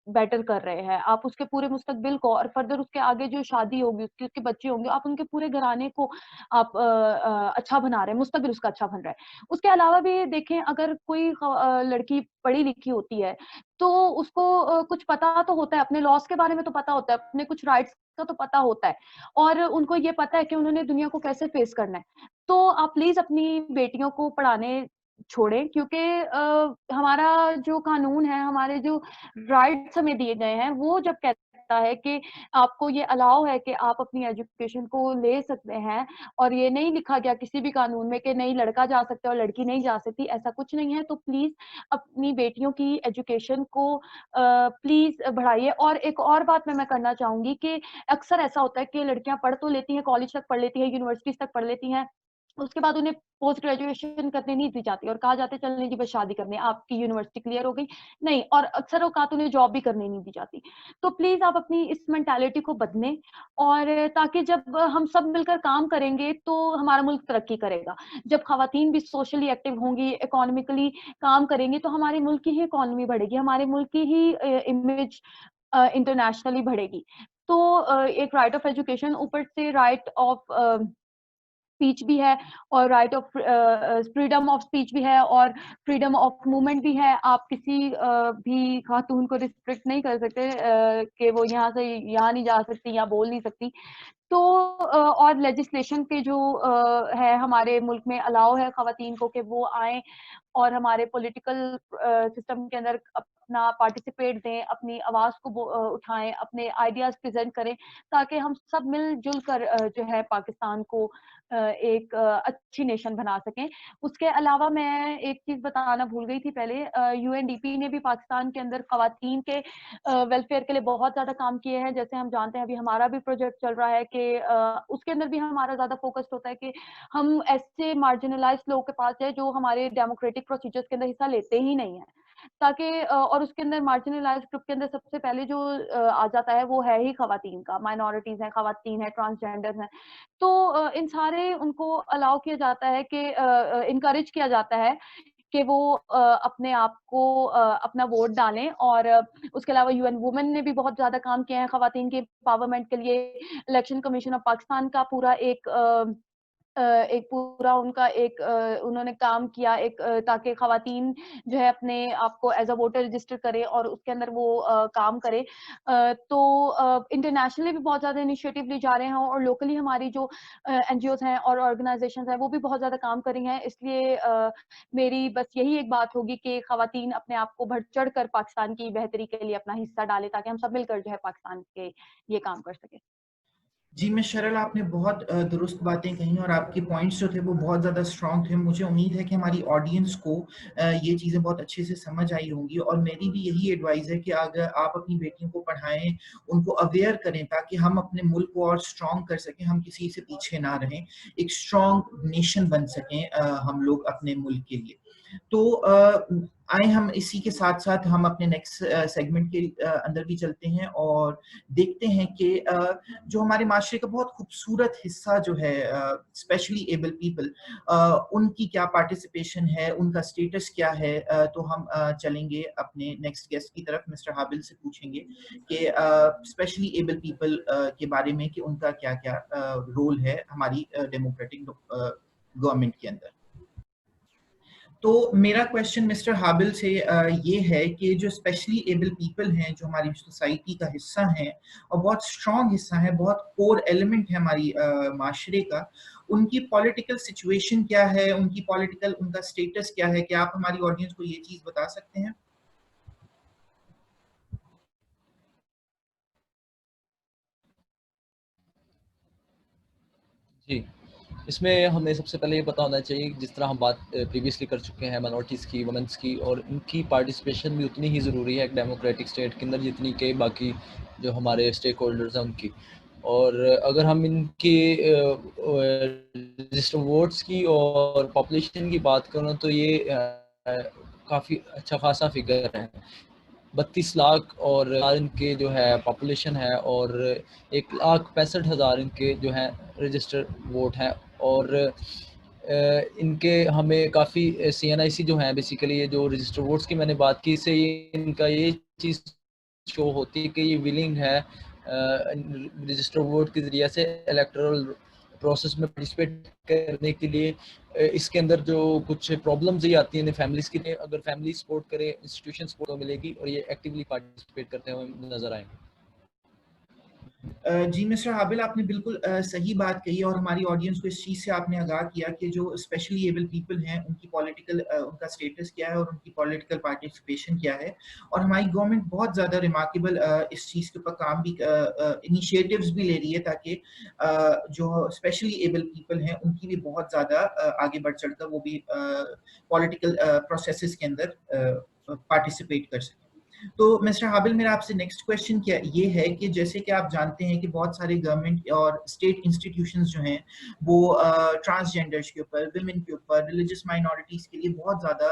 बेटर कर रहे हैं। आप उसके पूरे मुस्तकबिल को और फर्दर उसके आगे जो शादी होगी, उसके बच्चे होंगे, आप उनके पूरे घराने को आप अच्छा बना रहे हैं, मुस्तकबिल उसका अच्छा बन रहा है। उसके अलावा भी देखें, अगर कोई लड़की पढ़ी लिखी होती है तो उसको कुछ पता तो होता है, अपने लॉस के बारे में तो पता होता है, अपने कुछ राइट्स का तो पता होता है, और उनको ये पता है कि उन्होंने दुनिया को कैसे फेस करना है। तो आप प्लीज अपनी बेटियों को पढ़ाने छोड़ें, क्योंकि हमारा जो कानून है, हमारे जो राइट्स हमें दिए गए हैं, वो जब कहते कहता है कि आपको ये अलाउ है कि आप अपनी एजुकेशन को ले सकते हैं, और ये नहीं लिखा गया किसी भी कानून में कि नहीं लड़का जा सकता है और लड़की नहीं जा सकती, ऐसा कुछ नहीं है। तो प्लीज़ अपनी बेटियों की एजुकेशन को प्लीज़ बढ़ाइए। और एक और बात मैं करना चाहूँगी कि अक्सर ऐसा होता है कि लड़कियाँ पढ़ तो लेती हैं, कॉलेज तक पढ़ लेती हैं, यूनिवर्सिटीज़ तक पढ़ लेती हैं, उसके बाद उन्हें पोस्ट ग्रेजुएशन करने नहीं दी जाती और कहा जाता है चलने जी बस शादी करनी है, आपकी यूनिवर्सिटी क्लियर हो गई। नहीं, और अक्सर औकात उन्हें जॉब भी करने नहीं दी जाती। तो प्लीज़ आप अपनी इस मेंटालिटी को बदलें, और ताकि जब हम सब मिलकर काम करेंगे तो हमारा मुल्क तरक्की करेगा। जब ख़वातीन भी सोशली एक्टिव होंगी, इकोनॉमिकली काम करेंगी, तो हमारे मुल्क की ही इकोनॉमी बढ़ेगी, हमारे मुल्क की ही इमेज इंटरनेशनली बढ़ेगी। तो एक राइट ऑफ एजुकेशन, ऊपर से राइट ऑफ स्पीच भी है, और right of freedom of speech भी है, और फ्रीडम ऑफ मूवमेंट भी है। आप किसी भी खातून को रिस्ट्रिक्ट नहीं कर सकते कि वो यहाँ से यहाँ नहीं जा सकती या बोल नहीं सकती। तो और लेजिस्लेशन के जो है हमारे मुल्क में अलाउ है ख़वातीन को कि वो आएँ और हमारे पॉलिटिकल सिस्टम के अंदर अपना पार्टिसिपेट दें, अपनी आवाज़ को उठाएँ, अपने आइडियाज़ प्रेज़ेंट करें, ताकि हम सब मिल-जुल कर जो है पाकिस्तान को एक अच्छी नेशन बना सकें। उसके अलावा मैं एक चीज़ बताना भूल गई थी पहले, यूएनडीपी ने भी पाकिस्तान के अंदर ख़वातीन के वेलफेयर के लिए बहुत ज़्यादा काम किए हैं। जैसे हम जानते हैं अभी हमारा भी प्रोजेक्ट चल रहा है कि उसके अंदर भी हमारा ज़्यादा फ़ोकस्ड होता है कि हम ऐसे मार्जिनलाइज़्ड लोगों के पास जाएँ जो हमारे डेमोक्रेटिक प्रोसीजर्स के अंदर हिस्सा लेते ही नहीं हैं। ताकि और उसके अंदर मार्जिनलाइज़्ड ग्रुप के अंदर सबसे पहले जो आ जाता है वो है ही ख़वातीन का, माइनॉरिटीज़ हैं, ख़वातीन हैं, ट्रांसजेंडर्स हैं। तो इन सारे उनको अलाउ किया जाता है कि इनकरेज किया जाता है कि वो अपने आप को अपना वोट डालें। और उसके अलावा यूएन वुमेन ने भी बहुत ज़्यादा काम किया है ख़वातीन के एम्पावरमेंट के लिए। इलेक्शन कमीशन ऑफ पाकिस्तान का पूरा एक पूरा उनका एक उन्होंने काम किया एक ताकि ख़वातीन जो है अपने आप को एज़ अ वोटर रजिस्टर करें और उसके अंदर वो काम करें। तो इंटरनेशनली भी बहुत ज़्यादा इनिशिएटिव लिए जा रहे हैं, और लोकली हमारी जो एनजीओज़ हैं और ऑर्गेनाइज़ेशंस हैं वो भी बहुत ज़्यादा काम कर रही हैं। इसलिए मेरी बस यही एक बात होगी कि ख़वातीन अपने आप को बढ़-चढ़ कर पाकिस्तान की बेहतरी के लिए अपना हिस्सा डालें, ताकि हम सब मिलकर जो है पाकिस्तान के ये काम कर सकें। जी मिस शरल, आपने बहुत दुरुस्त बातें कही और आपके पॉइंट्स जो थे वो बहुत ज़्यादा स्ट्रॉन्ग थे। मुझे उम्मीद है कि हमारी ऑडियंस को ये चीज़ें बहुत अच्छे से समझ आई होंगी, और मेरी भी यही एडवाइस है कि अगर आप अपनी बेटियों को पढ़ाएं, उनको अवेयर करें, ताकि हम अपने मुल्क को और स्ट्रॉन्ग कर सकें, हम किसी से पीछे ना रहें, एक स्ट्रॉन्ग नेशन बन सकें हम लोग अपने मुल्क के लिए। तो आए हम इसी के साथ साथ हम अपने नेक्स्ट सेगमेंट के अंदर भी चलते हैं और देखते हैं कि जो हमारे माशरे का बहुत खूबसूरत हिस्सा जो है, स्पेशली एबल पीपल, उनकी क्या पार्टिसिपेशन है, उनका स्टेटस क्या है। तो हम चलेंगे अपने नेक्स्ट गेस्ट की तरफ, मिस्टर हाबिल से पूछेंगे कि स्पेशली एबल पीपल के बारे में कि उनका क्या क्या रोल है हमारी डेमोक्रेटिक गवर्नमेंट के अंदर। तो मेरा क्वेश्चन मिस्टर हाबिल से ये है कि जो स्पेशली एबल पीपल हैं, जो हमारी सोसाइटी का हिस्सा हैं और बहुत स्ट्रॉन्ग हिस्सा है, बहुत कोर एलिमेंट है हमारी माशरे का, उनकी पॉलिटिकल सिचुएशन क्या है, उनकी पॉलिटिकल उनका स्टेटस क्या है? क्या आप हमारी ऑडियंस को ये चीज़ बता सकते हैं? जी, इसमें हमें सबसे पहले ये पता होना चाहिए कि जिस तरह हम बात प्रीवियसली कर चुके हैं माइनॉरिटीज़ की, वुमेन्स की, और इनकी पार्टिसिपेशन भी उतनी ही ज़रूरी है एक डेमोक्रेटिक स्टेट के अंदर जितनी कि बाकी जो हमारे स्टेक होल्डर्स हैं उनकी। और अगर हम इनके रजिस्टर वोट्स की और पॉपुलेशन की बात करें तो ये काफ़ी अच्छा खासा फिगर है। 32 लाख और इनके जो है पॉपुलेशन है, और 1,65,000 इनके जो है रजिस्टर वोट हैं। और इनके हमें काफ़ी CNIC जो हैं, बेसिकली ये जो रजिस्टर वोट्स की मैंने बात की, इससे इनका ये चीज़ शो होती है कि ये विलिंग है रजिस्टर वोट के ज़रिए से इलेक्टोरल प्रोसेस में पार्टिसिपेट करने के लिए। इसके अंदर जो कुछ प्रॉब्लम्स ये आती हैं फैमिलीज़ के लिए, अगर फैमिली सपोर्ट करे, इंस्टीट्यूशन सपोर्ट मिलेगी और ये एक्टिवली पार्टिसिपेट करते हुए नजर आएंगे। जी मिस्टर हाबिल, आपने बिल्कुल सही बात कही और हमारी ऑडियंस को इस चीज़ से आपने आगाह किया कि जो स्पेशली एबल पीपल हैं उनकी पॉलिटिकल उनका स्टेटस क्या है और उनकी पॉलिटिकल पार्टिसिपेशन क्या है। और हमारी गवर्नमेंट बहुत ज़्यादा रिमार्केबल इस चीज़ के ऊपर काम भी इनिशिएटिव्स भी ले रही है ताकि जो स्पेशली एबल पीपल हैं उनकी भी बहुत ज़्यादा आगे बढ़ चढ़कर वो भी पॉलिटिकल प्रोसेसेस के अंदर पार्टिसिपेट कर सकें। तो मिस्टर हाबिल, मेरा आपसे नेक्स्ट क्वेश्चन क्या ये है कि जैसे कि आप जानते हैं कि बहुत सारे गवर्नमेंट और स्टेट इंस्टीट्यूशंस जो हैं वो ट्रांसजेंडर्स के ऊपर, विमेन के ऊपर, रिलीजियस माइनॉरिटीज के लिए बहुत ज़्यादा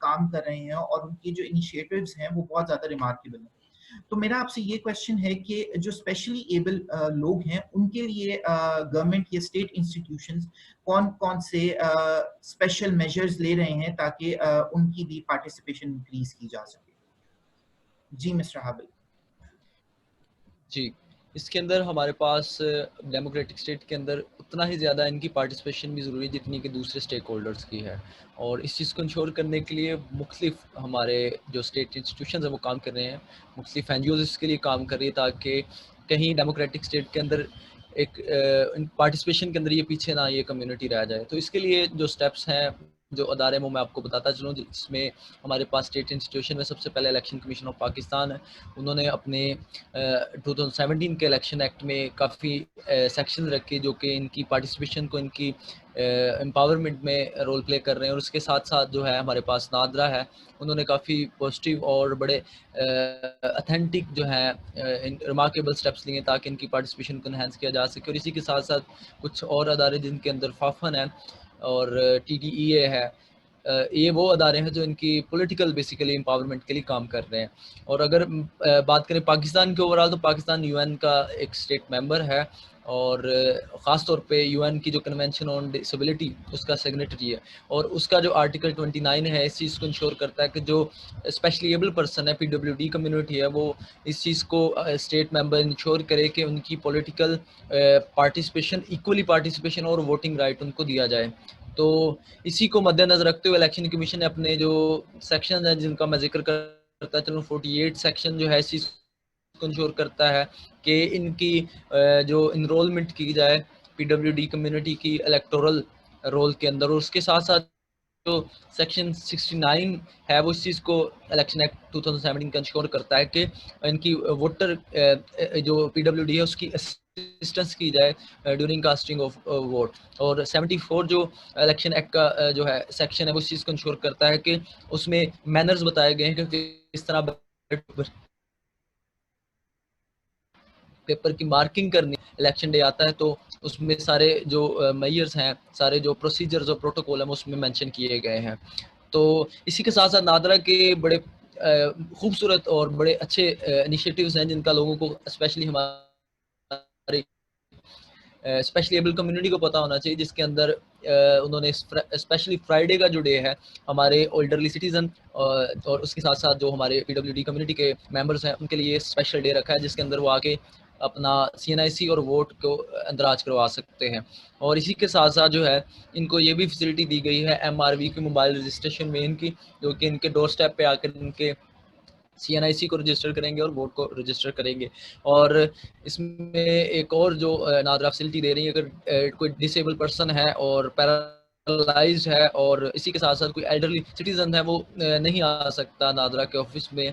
काम कर रहे हैं और उनकी जो इनिशिएटिव्स हैं वो बहुत ज़्यादा रिमार्केबल हैं। तो मेरा आपसे ये क्वेश्चन है कि जो स्पेशली एबल लोग हैं उनके लिए गवर्नमेंट या स्टेट इंस्टीट्यूशंस कौन कौन से स्पेशल मेजर्स ले रहे हैं ताकि उनकी भी पार्टिसिपेशन इंक्रीज की जा सके। जी मिस्टर हाबिल। जी, इसके अंदर हमारे पास डेमोक्रेटिक स्टेट के अंदर उतना ही ज़्यादा इनकी पार्टिसिपेशन भी ज़रूरी है जितनी कि दूसरे स्टेक होल्डर्स की है। और इस चीज़ को इंश्योर करने के लिए मुख्तलिफ हमारे जो स्टेट इंस्टीट्यूशंस हैं वो काम कर रहे हैं, मुख्तलिफ एनजीओज़ इसके लिए काम कर रही है ताकि कहीं डेमोक्रेटिक स्टेट के अंदर एक पार्टिसिपेशन के अंदर ये पीछे ना ये कम्युनिटी रह जाए। तो इसके लिए जो स्टेप्स हैं, जो अदारे वो मैं आपको बताता चलूँ, जिसमें हमारे पास स्टेट इंस्टीट्यूशन में सबसे पहले इलेक्शन कमीशन ऑफ पाकिस्तान है। उन्होंने अपने 2017 के इलेक्शन एक्ट में काफ़ी सेक्शन रखे जो कि इनकी पार्टिसिपेशन को, इनकी एम्पावरमेंट में रोल प्ले कर रहे हैं। और उसके साथ साथ जो है हमारे पास नादरा है, उन्होंने काफ़ी पॉजिटिव और बड़े अथेंटिक जो है रिमार्केबल स्टेप्स लिए ताकि इनकी पार्टिसिपेशन को इन्हेंस किया जा सके। और इसी के साथ साथ कुछ और अदारे जिनके अंदर फाफन है और TDEA है, ये वो अदारे हैं जो इनकी पॉलिटिकल बेसिकली एम्पावरमेंट के लिए काम कर रहे हैं। और अगर बात करें पाकिस्तान के ओवरऑल, तो पाकिस्तान UN का एक स्टेट मेंबर है और ख़ास तौर पे UN की जो कन्वेंशन ऑन डिसेबिलिटी उसका सिग्नेटरी है। और उसका जो आर्टिकल 29 है इस चीज़ को इंश्योर करता है कि जो स्पेशली एबल पर्सन है, PWD कम्युनिटी है, वो इस चीज़ को स्टेट मेंबर इंश्योर करे कि उनकी पॉलिटिकल पार्टिसिपेशन, इक्वली पार्टिसिपेशन और वोटिंग राइट उनको दिया जाए। तो इसी को मद्देनजर रखते हुए इलेक्शन कमीशन ने अपने जो सेक्शन है जिनका मैं जिक्र करता चलूँ, 48 सेक्शन जो है इस चीज़ को इंश्योर करता है कि इनकी जो इनरोलमेंट की जाए PWD कम्युनिटी की इलेक्टोरल रोल के अंदर। और उसके साथ साथ जो सेक्शन 69 है वो इस चीज़ को इलेक्शन एक्ट 2017 का इंश्योर करता है कि इनकी वोटर जो PWD है उसकी असिस्टेंस की जाए ड्यूरिंग कास्टिंग ऑफ वोट। और 74 जो इलेक्शन एक्ट का जो है सेक्शन है वो इस चीज़ को इंश्योर करता है कि उसमें मैनर्स बताए गए हैं कि किस तरह पेपर की मार्किंग करनी। इलेक्शन डे आता है तो उसमें सारे जो मेजर्स हैं, सारे जो प्रोसीजर्स और प्रोटोकॉल हैं उसमें मेंशन किए गए हैं। तो इसी के साथ साथ नादरा के बड़े खूबसूरत और बड़े अच्छे इनिशिएटिव्स हैं जिनका लोगों को, स्पेशली हमारे स्पेशली एबल कम्युनिटी को पता होना चाहिए, जिसके अंदर उन्होंने स्पेशली फ्राइडे का जो डे है हमारे ओल्डरली सिटीजन और उसके साथ साथ जो हमारे PWD कम्युनिटी के मेंबर्स हैं उनके लिए स्पेशल डे रखा है जिसके अंदर वो आके अपना CNIC और वोट को अंदराज करवा सकते हैं। और इसी के साथ साथ जो है इनको ये भी फैसिलिटी दी गई है MRV की मोबाइल रजिस्ट्रेशन में इनकी, जो कि इनके डोर स्टेप पे आकर इनके CNIC को रजिस्टर करेंगे और वोट को रजिस्टर करेंगे। और इसमें एक और जो नादरा फैसिलिटी दे रही है, अगर कोई डिसेबल पर्सन है और पैरालाइज्ड है और इसी के साथ साथ कोई एल्डरली सिटीजन है वो नहीं आ सकता नादरा के ऑफिस में,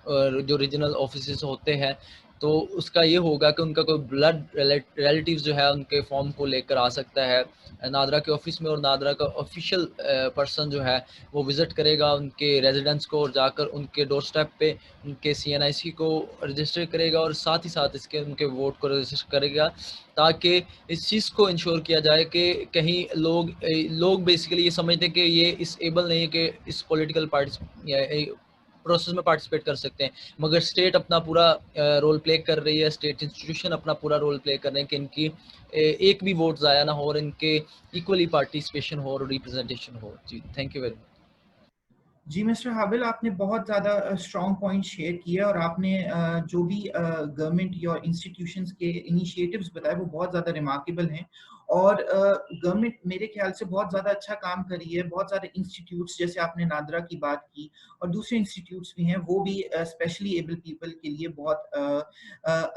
और जो रीजनल ऑफिस होते हैं, तो उसका ये होगा कि उनका कोई ब्लड रिलेटिव्स जो है उनके फॉर्म को लेकर आ सकता है नादरा के ऑफिस में। और नादरा का ऑफिशियल पर्सन जो है वो विज़िट करेगा उनके रेजिडेंस को और जाकर उनके डोर स्टेप पे उनके CNIC को रजिस्टर करेगा और साथ ही साथ इसके उनके वोट को रजिस्टर करेगा, ताकि इस चीज़ को इंश्योर किया जाए कि कहीं लोग बेसिकली ये समझते हैं कि ये इस एबल नहीं है कि इस पॉलिटिकल पार्टी प्रोसेस में पार्टिसिपेट कर सकते हैं, मगर स्टेट अपना पूरा रोल प्ले कर रही है, स्टेट इंस्टीट्यूशन अपना पूरा रोल प्ले कर रहे हैं कि इनकी एक भी वोट ज़ाया ना हो और इनके इक्वली पार्टिसिपेशन हो और रिप्रेजेंटेशन हो। जी, थैंक यू वेरी मच। जी मिस्टर हाबिल, आपने बहुत ज़्यादा स्ट्रॉन्ग पॉइंट शेयर किया और आपने जो भी गवर्नमेंट या इंस्टीट्यूशंस के इनिशिएटिव्स बताए वो बहुत ज़्यादा रिमार्केबल हैं और गवर्नमेंट मेरे ख्याल से बहुत ज़्यादा अच्छा काम कर रही है। बहुत सारे इंस्टीट्यूट्स, जैसे आपने नादरा की बात की, और दूसरे इंस्टीट्यूट्स भी हैं, वो भी स्पेशली एबल पीपल के लिए बहुत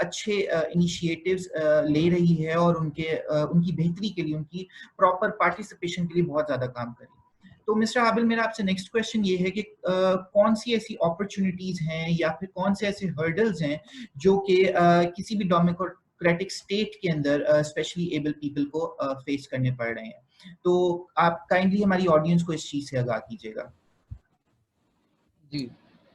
अच्छे इनिशिएटिव्स ले रही है, और उनकी बेहतरी के लिए, उनकी प्रॉपर पार्टिसिपेशन के लिए बहुत ज़्यादा काम कर रही है। तो मिस्टर आबिल, मेरा आपसे नेक्स्ट क्वेश्चन ये है कि कौन सी ऐसी अपॉर्चुनिटीज हैं या फिर कौन से ऐसे हर्डल्स हैं जो कि किसी भी डेमोक्रेटिक स्टेट के अंदर स्पेशली एबल पीपल को फेस करने पड़ रहे हैं? तो आप काइंडली हमारी ऑडियंस को इस चीज से आगाह कीजिएगा। जी,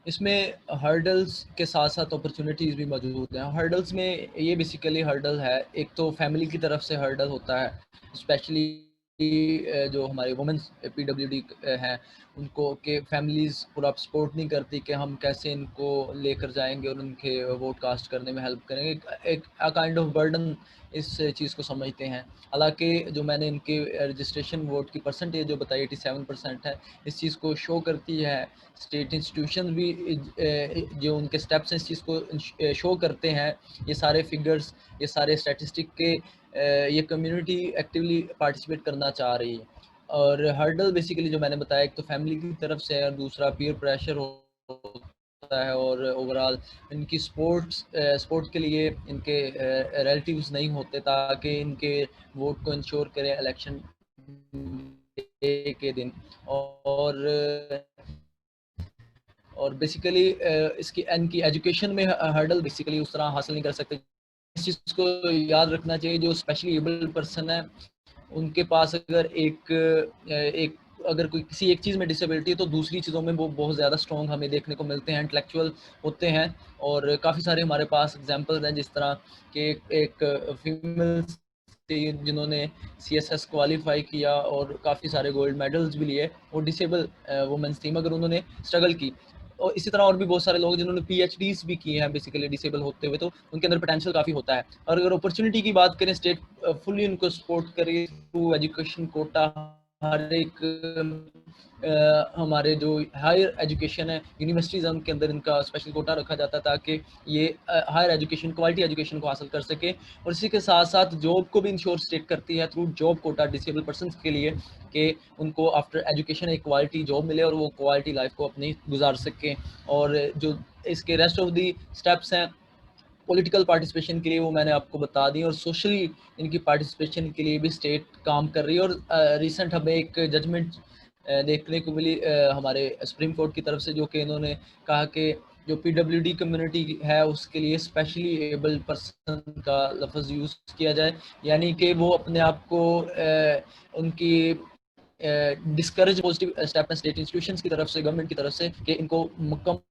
इसमें हर्डल्स के साथ साथ अपॉर्चुनिटीज़ भी मौजूद हैं। हर्डल्स में ये बेसिकली हर्डल है, एक तो फैमिली की तरफ से हर्डल होता है, स्पेशली जो हमारे वुमेन्स पीडब्ल्यूडी हैं उनको कि फैमिलीज़ पूरा सपोर्ट नहीं करती कि हम कैसे इनको लेकर जाएंगे और उनके वोट कास्ट करने में हेल्प करेंगे। एक काइंड ऑफ बर्डन इस चीज़ को समझते हैं। हालांकि जो मैंने इनके रजिस्ट्रेशन वोट की परसेंटेज जो बताई 87% है, इस चीज़ को शो करती है। स्टेट इंस्टीट्यूशन भी जो उनके स्टेप्स हैं इस चीज़ को शो करते हैं। ये सारे फिगर्स, ये सारे स्टैटिस्टिक के ये कम्युनिटी एक्टिवली पार्टिसिपेट करना चाह रही है। और हर्डल बेसिकली जो मैंने बताया, एक तो फैमिली की तरफ से है और दूसरा पीयर प्रेशर होता है, और ओवरऑल इनकी स्पोर्ट के लिए इनके रिलेटिव्स नहीं होते ताकि इनके वोट को इंश्योर करें इलेक्शन के दिन। और बेसिकली इनकी एजुकेशन में हर्डल बेसिकली उस तरह हासिल नहीं कर सकते। इस चीज़ को याद रखना चाहिए, जो स्पेशली एबल्ड पर्सन है उनके पास अगर कोई किसी एक चीज़ में डिसेबिलिटी है तो दूसरी चीज़ों में वो बहुत ज़्यादा स्ट्रॉन्ग हमें देखने को मिलते हैं, इंटेलेक्चुअल होते हैं। और काफ़ी सारे हमारे पास एग्जांपल्स हैं, जिस तरह के एक फीमेल जिन्होंने CSS क्वालिफाई किया और काफ़ी सारे गोल्ड मेडल्स भी लिए, वो डिसेबल वुमेन्स थी मगर उन्होंने स्ट्रगल की। और इसी तरह और भी बहुत सारे लोग जिन्होंने PhDs भी किए हैं बेसिकली डिसेबल होते हुए, तो उनके अंदर पोटेंशियल काफ़ी होता है। और अगर अपॉर्चुनिटी की बात करें, स्टेट फुल्ली उनको सपोर्ट करे थ्रू एजुकेशन कोटा। हर एक हमारे जो हायर एजुकेशन है, यूनिवर्सिटीज़ हैं, उनके अंदर इनका स्पेशल कोटा रखा जाता है ताकि ये हायर एजुकेशन, क्वालिटी एजुकेशन को हासिल कर सके। और इसी के साथ साथ जॉब को भी इंश्योर स्टेट करती है through job quota disable person के लिए, कि उनको आफ्टर एजुकेशन एक क्वालिटी जॉब मिले और वो क्वालिटी लाइफ को अपनी गुजार सकें। और जो इसके रेस्ट ऑफ दी स्टेप्स हैं पॉलिटिकल पार्टिसिपेशन के लिए, वो मैंने आपको बता दी, और सोशली इनकी पार्टिसिपेशन के लिए भी स्टेट काम कर रही है। और रिसेंट हमें एक जजमेंट देखने को मिली हमारे सुप्रीम कोर्ट की तरफ से, जो कि इन्होंने कहा कि जो PWD कम्युनिटी है उसके लिए स्पेशली एबल्ड पर्सन का लफ्ज़ यूज़ किया जाए, यानी कि वो अपने आप को उनकी discourage positive step state institutions की तरफ से, गवर्नमेंट की तरफ से, कि इनको मुकम्मल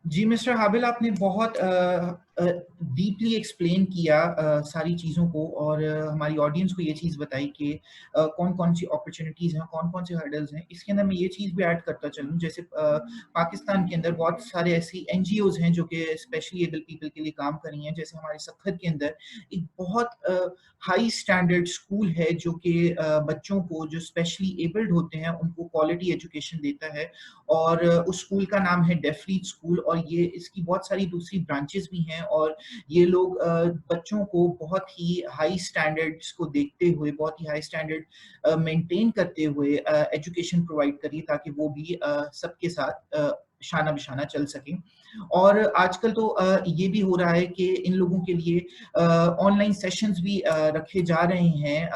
जी मिस्टर हाबिल, आपने बहुत डीपली एक्सप्लेन किया सारी चीज़ों को, और हमारी ऑडियंस को ये चीज़ बताई कि कौन कौन सी अपॉर्चुनिटीज़ हैं, कौन कौन से हर्डल्स हैं। इसके अंदर मैं ये चीज़ भी ऐड करता चलूँ, जैसे पाकिस्तान के अंदर बहुत सारे ऐसी NGOs हैं जो कि स्पेशली एबल पीपल के लिए काम कर रही हैं। जैसे हमारे सखर के अंदर एक बहुत हाई स्टैंडर्ड स्कूल है जो कि बच्चों को जो स्पेशली एबल्ड होते हैं उनको क्वालिटी एजुकेशन देता है, और उस स्कूल का नाम है डेफरीड स्कूल। और ये इसकी बहुत सारी दूसरी ब्रांचेस भी हैं, और ये लोग बच्चों को बहुत ही हाई स्टैंडर्ड्स को देखते हुए, बहुत ही हाई स्टैंडर्ड मेंटेन करते हुए एजुकेशन प्रोवाइड करिए, ताकि वो भी सबके साथ शाना बिशाना चल सके। और आजकल तो ये भी हो रहा है कि इन लोगों के लिए ऑनलाइन सेशंस भी रखे जा रहे हैं,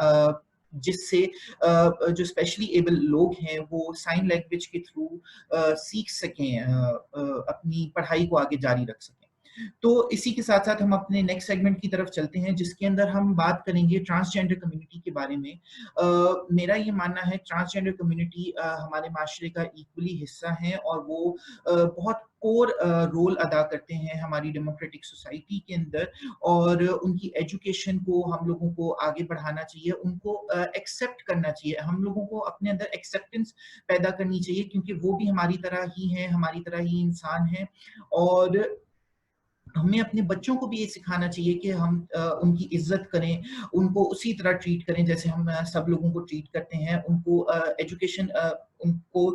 जिससे जो स्पेशली एबल लोग हैं वो साइन लैंग्वेज के थ्रू सीख सकें, अपनी पढ़ाई को आगे जारी रख सकें। तो इसी के साथ साथ हम अपने नेक्स्ट सेगमेंट की तरफ चलते हैं, जिसके अंदर हम बात करेंगे ट्रांसजेंडर कम्युनिटी के बारे में। मेरा ये मानना है ट्रांसजेंडर कम्युनिटी हमारे माशरे का इक्वली हिस्सा है, और वो बहुत कोर रोल अदा करते हैं हमारी डेमोक्रेटिक सोसाइटी के अंदर। और उनकी एजुकेशन को हम लोगों को आगे बढ़ाना चाहिए, उनको एक्सेप्ट करना चाहिए, हम लोगों को अपने अंदर एक्सेप्टेंस पैदा करनी चाहिए, क्योंकि वो भी हमारी तरह ही हैं, हमारी तरह ही इंसान हैं। और हमें अपने बच्चों को भी ये सिखाना चाहिए कि हम उनकी इज्जत करें, उनको उसी तरह ट्रीट करें जैसे हम सब लोगों को ट्रीट करते हैं। उनको एजुकेशन उनको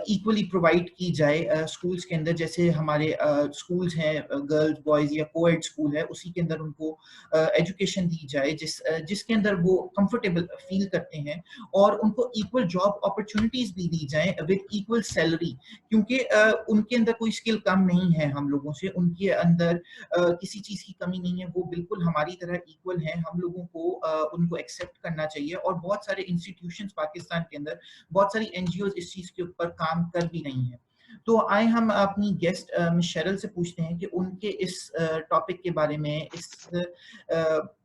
इक्वली प्रोवाइड की जाए स्कूल्स के अंदर। जैसे हमारे स्कूल्स हैं गर्ल्स बॉयज़ या कोएड स्कूल है, उसी के अंदर उनको एजुकेशन दी जाए जिसके अंदर वो कंफर्टेबल फील करते हैं, और उनको इक्वल जॉब अपॉर्चुनिटीज भी दी जाए विद इक्वल सैलरी, क्योंकि उनके अंदर कोई स्किल कम नहीं है हम लोगों से, उनके अंदर किसी चीज की कमी नहीं है, वो बिल्कुल हमारी तरह इक्वल हैं। हम लोगों को उनको एक्सेप्ट करना चाहिए, और बहुत सारे इंस्टीट्यूशंस पाकिस्तान के अंदर, बहुत सारी एनजीओ इस चीज के ऊपर काम कर भी रही हैं। तो आए हम अपनी गेस्ट मिस शेरल से पूछते हैं कि उनके इस टॉपिक के बारे में, इस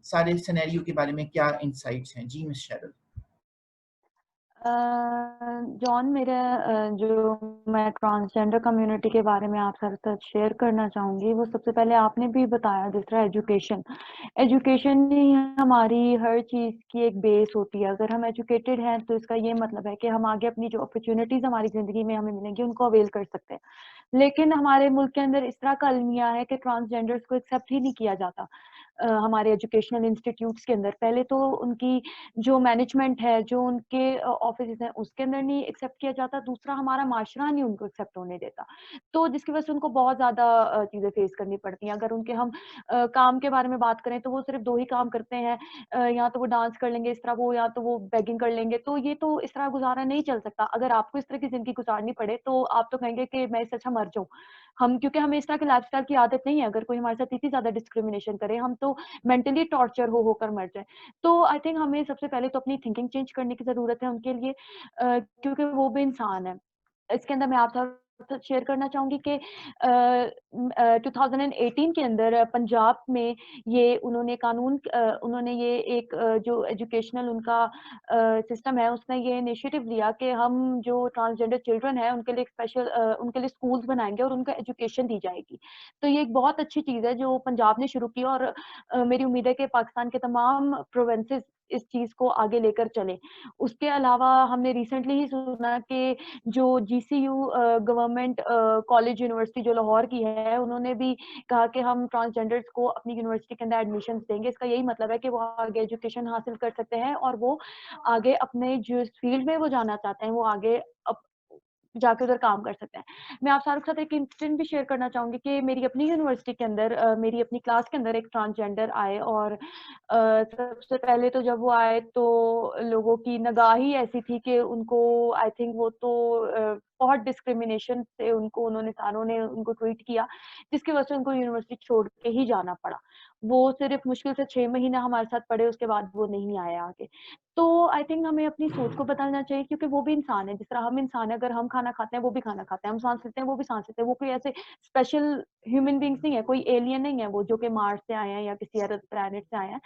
सारे सिनेरियो के बारे में क्या इंसाइट्स हैं। जी मिस शेरल। जॉन, मेरे जो मैं ट्रांसजेंडर कम्युनिटी के बारे में आप सब साथ शेयर करना चाहूँगी, वो सबसे पहले आपने भी बताया जिस तरह एजुकेशन ही हमारी हर चीज़ की एक बेस होती है। अगर हम एजुकेटेड हैं तो इसका ये मतलब है कि हम आगे अपनी जो अपॉर्चुनिटीज़ हमारी ज़िंदगी में हमें मिलेंगी उनको अवेल कर सकते हैं। लेकिन हमारे मुल्क के अंदर इस तरह का अलमिया है कि ट्रांसजेंडर्स को एक्सेप्ट ही नहीं किया जाता हमारे एजुकेशनल इंस्टीट्यूट्स के अंदर। पहले तो उनकी जो मैनेजमेंट है, जो उनके ऑफिसेज हैं, उसके अंदर नहीं एक्सेप्ट किया जाता। दूसरा, हमारा माशरा नहीं उनको एक्सेप्ट होने देता, तो जिसकी वजह से उनको बहुत ज़्यादा चीज़ें फेस करनी पड़ती हैं। अगर उनके हम काम के बारे में बात करें तो वो सिर्फ 2 ही काम करते हैं, या तो वो डांस कर लेंगे इस तरह, वो या तो वो बेगिंग कर लेंगे। तो ये तो इस तरह गुजारा नहीं चल सकता। अगर आपको इस तरह की ज़िंदगी गुजारनी पड़े तो आप तो कहेंगे कि मैं इससे अच्छा मर जाऊँ। क्योंकि हमें इस तरह के लाइफ़स्टाइल की आदत नहीं है। अगर कोई हमारे साथ इतनी ज़्यादा डिस्क्रिमिनेशन करे, हम तो मेंटली टॉर्चर हो होकर मर जाएँ। तो आई थिंक हमें सबसे पहले तो अपनी थिंकिंग चेंज करने की ज़रूरत है उनके लिए, क्योंकि वो भी इंसान है। इसके अंदर मैं आपके साथ शेयर करना चाहूँगी कि 2018 के अंदर पंजाब में ये उन्होंने ये एक जो एजुकेशनल उनका सिस्टम है, उसने ये इनिशिएटिव लिया कि हम जो ट्रांसजेंडर चिल्ड्रन हैं उनके लिए एक स्पेशल उनके लिए स्कूल्स बनाएँगे और उनको एजुकेशन दी जाएगी। तो ये एक बहुत अच्छी चीज़ है जो पंजाब ने शुरू की, और मेरी उम्मीद है कि पाकिस्तान के तमाम प्रोविंसेस इस चीज़ को आगे लेकर चलें। उसके अलावा हमने रिसेंटली ही सुना कि जो जीसीयू गवर्नमेंट कॉलेज यूनिवर्सिटी जो लाहौर की है, उन्होंने भी कहा कि हम ट्रांसजेंडर्स को अपनी यूनिवर्सिटी के अंदर एडमिशन्स देंगे। इसका यही मतलब है कि वो आगे एजुकेशन हासिल कर सकते हैं और वो आगे अपने जिस फील्ड में वो जाना चाहते हैं, वो आगे अप जाके उधर काम कर सकते हैं। मैं आप सारों के साथ एक इंसिडेंट भी शेयर करना चाहूँगी कि मेरी अपनी यूनिवर्सिटी के अंदर मेरी अपनी क्लास के अंदर एक ट्रांसजेंडर आए, और सबसे पहले तो जब वो आए तो लोगों की निगाह ही ऐसी थी कि उनको आई थिंक वो तो बहुत डिस्क्रिमिनेशन से उन्होंने सारों ने उनको ट्रीट किया, जिसकी वजह से उनको यूनिवर्सिटी छोड़ के ही जाना पड़ा। वो सिर्फ मुश्किल से 6 महीना हमारे साथ पढ़े, उसके बाद वो नहीं आए आगे। तो आई थिंक हमें अपनी सोच को बदलना चाहिए, क्योंकि वो भी इंसान है, जिस तरह हम इंसान हैं। अगर हम खाना खाते हैं वो भी खाना खाते हैं, हम सांस लेते हैं वो भी सांस लेते हैं। वो कोई ऐसे स्पेशल ह्यूमन बींग्स नहीं है, कोई एलियन नहीं है वो जो कि मार्स से आए हैं या किसी अदर प्लैनेट से आए हैं।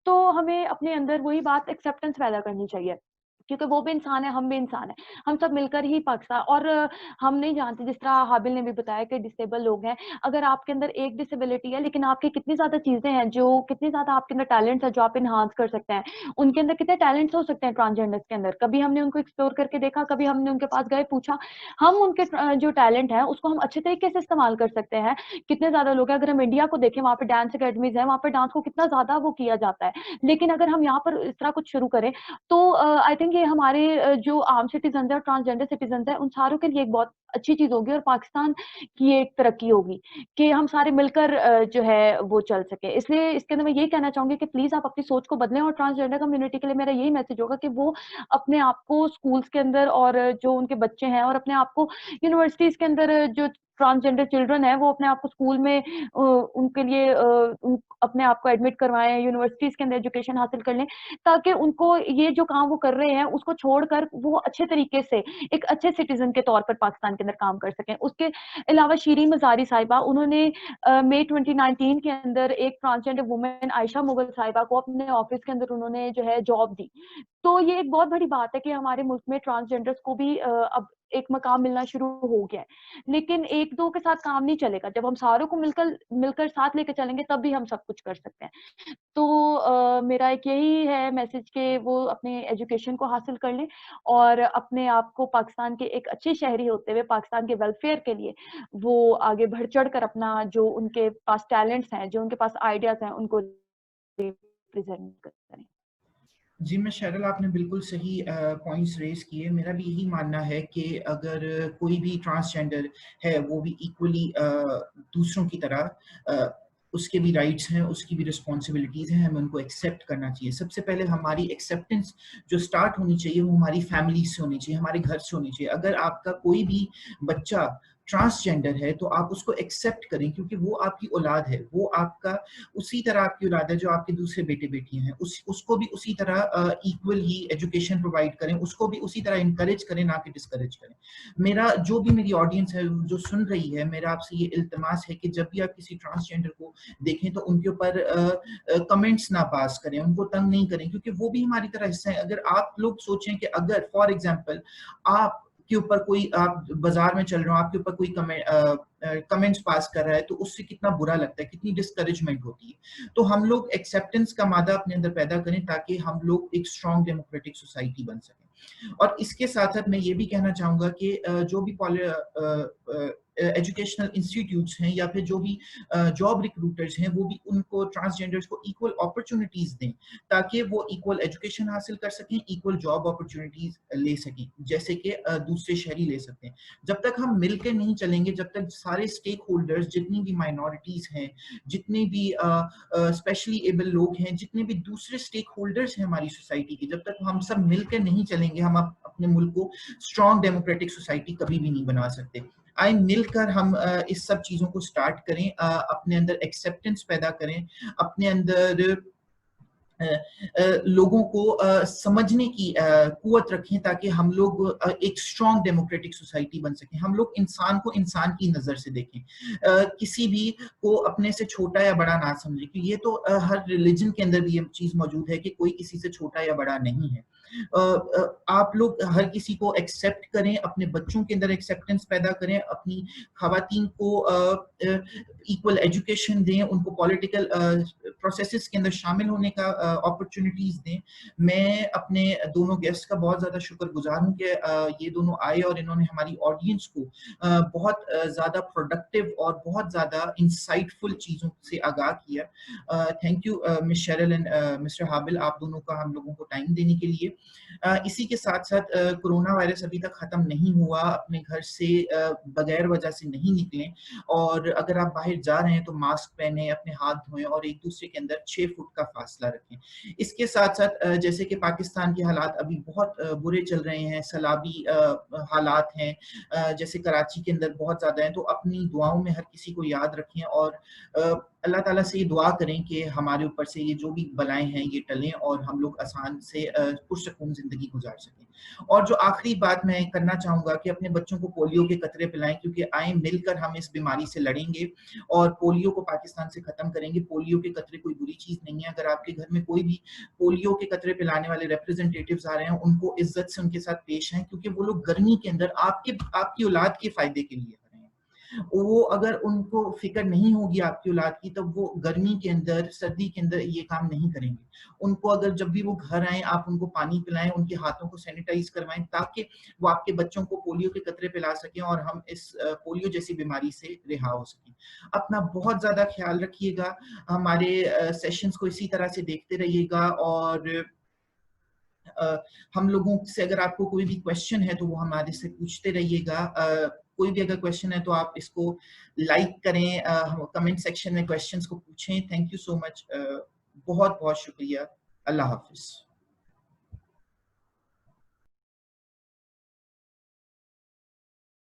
तो हमें अपने अंदर वही बात एक्सेप्टेंस पैदा करनी चाहिए, क्योंकि वो भी इंसान है, हम भी इंसान हैं। हम सब मिलकर ही पाकिस्तान, और हम नहीं जानते, जिस तरह हाबिल ने भी बताया कि डिसेबल लोग हैं। अगर आपके अंदर एक डिसेबिलिटी है, लेकिन आपकी कितनी ज़्यादा चीज़ें हैं, जो कितनी ज़्यादा आपके अंदर टैलेंट्स है जो आप एनहांस कर सकते हैं। उनके अंदर कितने टैलेंट्स हो सकते हैं ट्रांसजेंडर्स के अंदर। कभी हमने उनको एक्सप्लोर करके देखा, कभी हमने उनके पास गए, पूछा। हम उनके जो टैलेंट है उसको हम अच्छे तरीके से इस्तेमाल कर सकते हैं। कितने ज़्यादा लोग हैं, अगर हम इंडिया को देखें, वहाँ पे डांस अकेडमीज़ हैं, वहाँ पे डांस को कितना ज़्यादा वो किया जाता है। लेकिन अगर हम यहाँ पर इस तरह कुछ शुरू करें, तो आई थिंक ये हमारे जो आम सिटीजन है और ट्रांसजेंडर सिटीजन है, उन सारों के लिए एक बहुत अच्छी चीज़ होगी, और पाकिस्तान की एक तरक्की होगी कि हम सारे मिलकर जो है वो चल सके। इसलिए इसके अंदर मैं यही कहना चाहूँगी कि प्लीज़ आप अपनी सोच को बदलें, और ट्रांसजेंडर कम्युनिटी के लिए मेरा यही मैसेज होगा कि वो अपने आप को स्कूल्स के अंदर, और जो उनके बच्चे हैं, और अपने आप को यूनिवर्सिटीज़ के अंदर जो ट्रांसजेंडर चिल्ड्रन है, वो अपने आप को स्कूल में उनके लिए अपने आप को एडमिट करवाएँ, यूनिवर्सिटीज़ के अंदर एजुकेशन हासिल कर लें, ताकि उनको ये जो काम वो कर रहे हैं उसको छोड़कर वो अच्छे तरीके से एक अच्छे सिटीजन के तौर पर पाकिस्तान के अंदर काम कर सकें। उसके अलावा शीरीन मज़ारी साहिबा, उन्होंने मई 2019 के अंदर एक ट्रांसजेंडर वुमन आयशा मुगल साहिबा को अपने ऑफिस के अंदर उन्होंने जो है जॉब दी। तो ये एक बहुत बड़ी बात है कि हमारे मुल्क में ट्रांसजेंडर्स को भी अब एक मकाम मिलना शुरू हो गया है। लेकिन 1-2 के साथ काम नहीं चलेगा। जब हम सारों को मिलकर मिलकर साथ लेके चलेंगे, तब भी हम सब कुछ कर सकते हैं। तो मेरा एक यही है मैसेज कि वो अपने एजुकेशन को हासिल कर लें, और अपने आप को पाकिस्तान के एक अच्छे शहरी होते हुए पाकिस्तान के वेलफेयर के लिए वो आगे बढ़-चढ़ कर अपना जो उनके पास टैलेंट्स हैं, जो उनके पास आइडियाज़ हैं, उनको रिप्रेज़ेंट करें। जी मैं शेरल, आपने बिल्कुल सही पॉइंट्स रेज किए। मेरा भी यही मानना है कि अगर कोई भी ट्रांसजेंडर है वो भी इक्वली दूसरों की तरह उसके भी राइट्स हैं, उसकी भी रिस्पॉन्सिबिलिटीज़ हैं, हमें उनको एक्सेप्ट करना चाहिए। सबसे पहले हमारी एक्सेप्टेंस जो स्टार्ट होनी चाहिए वो हमारी फैमिली से होनी चाहिए, हमारे घर से होनी चाहिए। अगर आपका कोई भी बच्चा ट्रांसजेंडर है तो आप उसको एक्सेप्ट करें, क्योंकि वो आपकी औलाद है, वो आपका उसी तरह आपकी औलाद है जो आपके दूसरे बेटे बेटियां हैं। उसको भी उसी तरह इक्वल ही एजुकेशन प्रोवाइड करें, उसको भी उसी तरह इनकरेज करें, ना कि डिस्करेज करें। मेरा जो भी मेरी ऑडियंस है जो सुन रही है, मेरा आपसे ये इल्तिमास है कि जब भी आप किसी ट्रांसजेंडर को देखें तो उनके ऊपर कमेंट्स ना पास करें, उनको तंग नहीं करें, क्योंकि वो भी हमारी तरह हिस्सा है। अगर आप लोग सोचें कि अगर फॉर एग्जाम्पल आप के ऊपर कोई, आप बाजार में चल रहे हो, आपके ऊपर कोई कमेंट्स पास कर रहा है, तो उससे कितना बुरा लगता है, कितनी डिस्करेजमेंट होती है। तो हम लोग एक्सेप्टेंस का मादा अपने अंदर पैदा करें ताकि हम लोग एक स्ट्रॉन्ग डेमोक्रेटिक सोसाइटी बन सकें। और इसके साथ साथ मैं ये भी कहना चाहूंगा कि जो भी एजुकेशनल इंस्टीट्यूट्स हैं या फिर जो भी जॉब रिक्रूटर्स हैं, वो भी उनको ट्रांसजेंडर्स को इक्वल अपॉर्चुनिटीज दें, ताकि वो इक्वल एजुकेशन हासिल कर सकें, इक्वल जॉब अपॉर्चुनिटीज ले सकें, जैसे कि दूसरे शहरी ले सकते हैं। जब तक हम मिलकर नहीं चलेंगे, जब तक सारे स्टेक होल्डर्स, जितनी भी माइनॉरिटीज हैं, जितने भी स्पेशली एबल लोग हैं, जितने भी दूसरे स्टेक होल्डर्स हैं हमारी सोसाइटी के, जब तक हम सब मिलकर नहीं चलेंगे, हम अपने मुल्क को स्ट्रॉन्ग डेमोक्रेटिक सोसाइटी कभी भी नहीं बना सकते। आए मिलकर हम इस सब चीजों को स्टार्ट करें, अपने अंदर एक्सेप्टेंस पैदा करें, अपने अंदर लोगों को समझने की कुव्वत रखें, ताकि हम लोग एक स्ट्रॉन्ग डेमोक्रेटिक सोसाइटी बन सकें। हम लोग इंसान को इंसान की नजर से देखें, किसी भी को अपने से छोटा या बड़ा ना समझें, क्योंकि ये तो हर रिलीजन के अंदर भी ये चीज मौजूद है कि कोई किसी से छोटा या बड़ा नहीं है। आप लोग हर किसी को एक्सेप्ट करें, अपने बच्चों के अंदर एक्सेप्टेंस पैदा करें, अपनी खवातीन को इक्वल एजुकेशन दें, उनको पॉलिटिकल प्रोसेसेस के अंदर शामिल होने का अपॉर्चुनिटीज दें। मैं अपने दोनों गेस्ट का बहुत ज्यादा शुक्रगुजार हूं कि ये दोनों आए और इन्होंने हमारी ऑडियंस को बहुत ज्यादा प्रोडक्टिव और बहुत ज्यादा इंसाइटफुल चीजों से आगाह किया। Thank you miss Cheryl and mister Habil, आप दोनों का हम लोगों को टाइम देने के लिए। इसी के साथ साथ कोरोना वायरस अभी तक खत्म नहीं हुआ, अपने घर से बगैर वजह से नहीं निकलें, और अगर आप बाहर जा रहे हैं तो मास्क पहने, अपने हाथ धोएं और एक दूसरे के अंदर 6 फुट का फासला रखें। इसके साथ साथ जैसे कि पाकिस्तान के हालात अभी बहुत बुरे चल रहे हैं, सैलाबी हालात हैं, जैसे कराची के अंदर बहुत ज्यादा हैं, तो अपनी दुआओं में हर किसी को याद रखें और अल्लाह ताला से ये दुआ करें कि हमारे ऊपर से ये जो भी बलाएं हैं ये टलें और हम लोग आसान से पुरसकून जिंदगी गुजार सकें। और जो आखिरी बात मैं करना चाहूंगा कि अपने बच्चों को पोलियो के कतरे पिलाएं, क्योंकि आए मिलकर हम इस बीमारी से लड़ेंगे और पोलियो को पाकिस्तान से खत्म करेंगे। पोलियो के कतरे कोई बुरी चीज नहीं है। अगर आपके घर में कोई भी पोलियो के कतरे पिलाने वाले रिप्रेजेंटेटिव्स आ रहे हैं, उनको इज्जत से उनके साथ पेश आए, क्योंकि वो लोग गर्मी के अंदर आपकी औलाद के फायदे के लिए। वो अगर उनको फिक्र नहीं होगी आपकी औलाद की, तब वो गर्मी के अंदर, सर्दी के अंदर ये काम नहीं करेंगे। उनको अगर जब भी वो घर आए आप उनको पानी पिलाएं, उनके हाथों को सैनिटाइज करवाएं, ताकि वो आपके बच्चों को पोलियो के कतरे पिला सकें और हम इस पोलियो जैसी बीमारी से रिहा हो सकें। अपना बहुत ज्यादा ख्याल रखिएगा, हमारे सेशंस को इसी तरह से देखते रहिएगा, और हम लोगों से अगर आपको कोई भी क्वेश्चन है तो वो हमारे से पूछते रहिएगा। कोई भी अगर क्वेश्चन है तो आप इसको लाइक करें, कमेंट सेक्शन में क्वेश्चंस को पूछें। थैंक यू सो मच, बहुत बहुत शुक्रिया। अल्लाह हाफिज।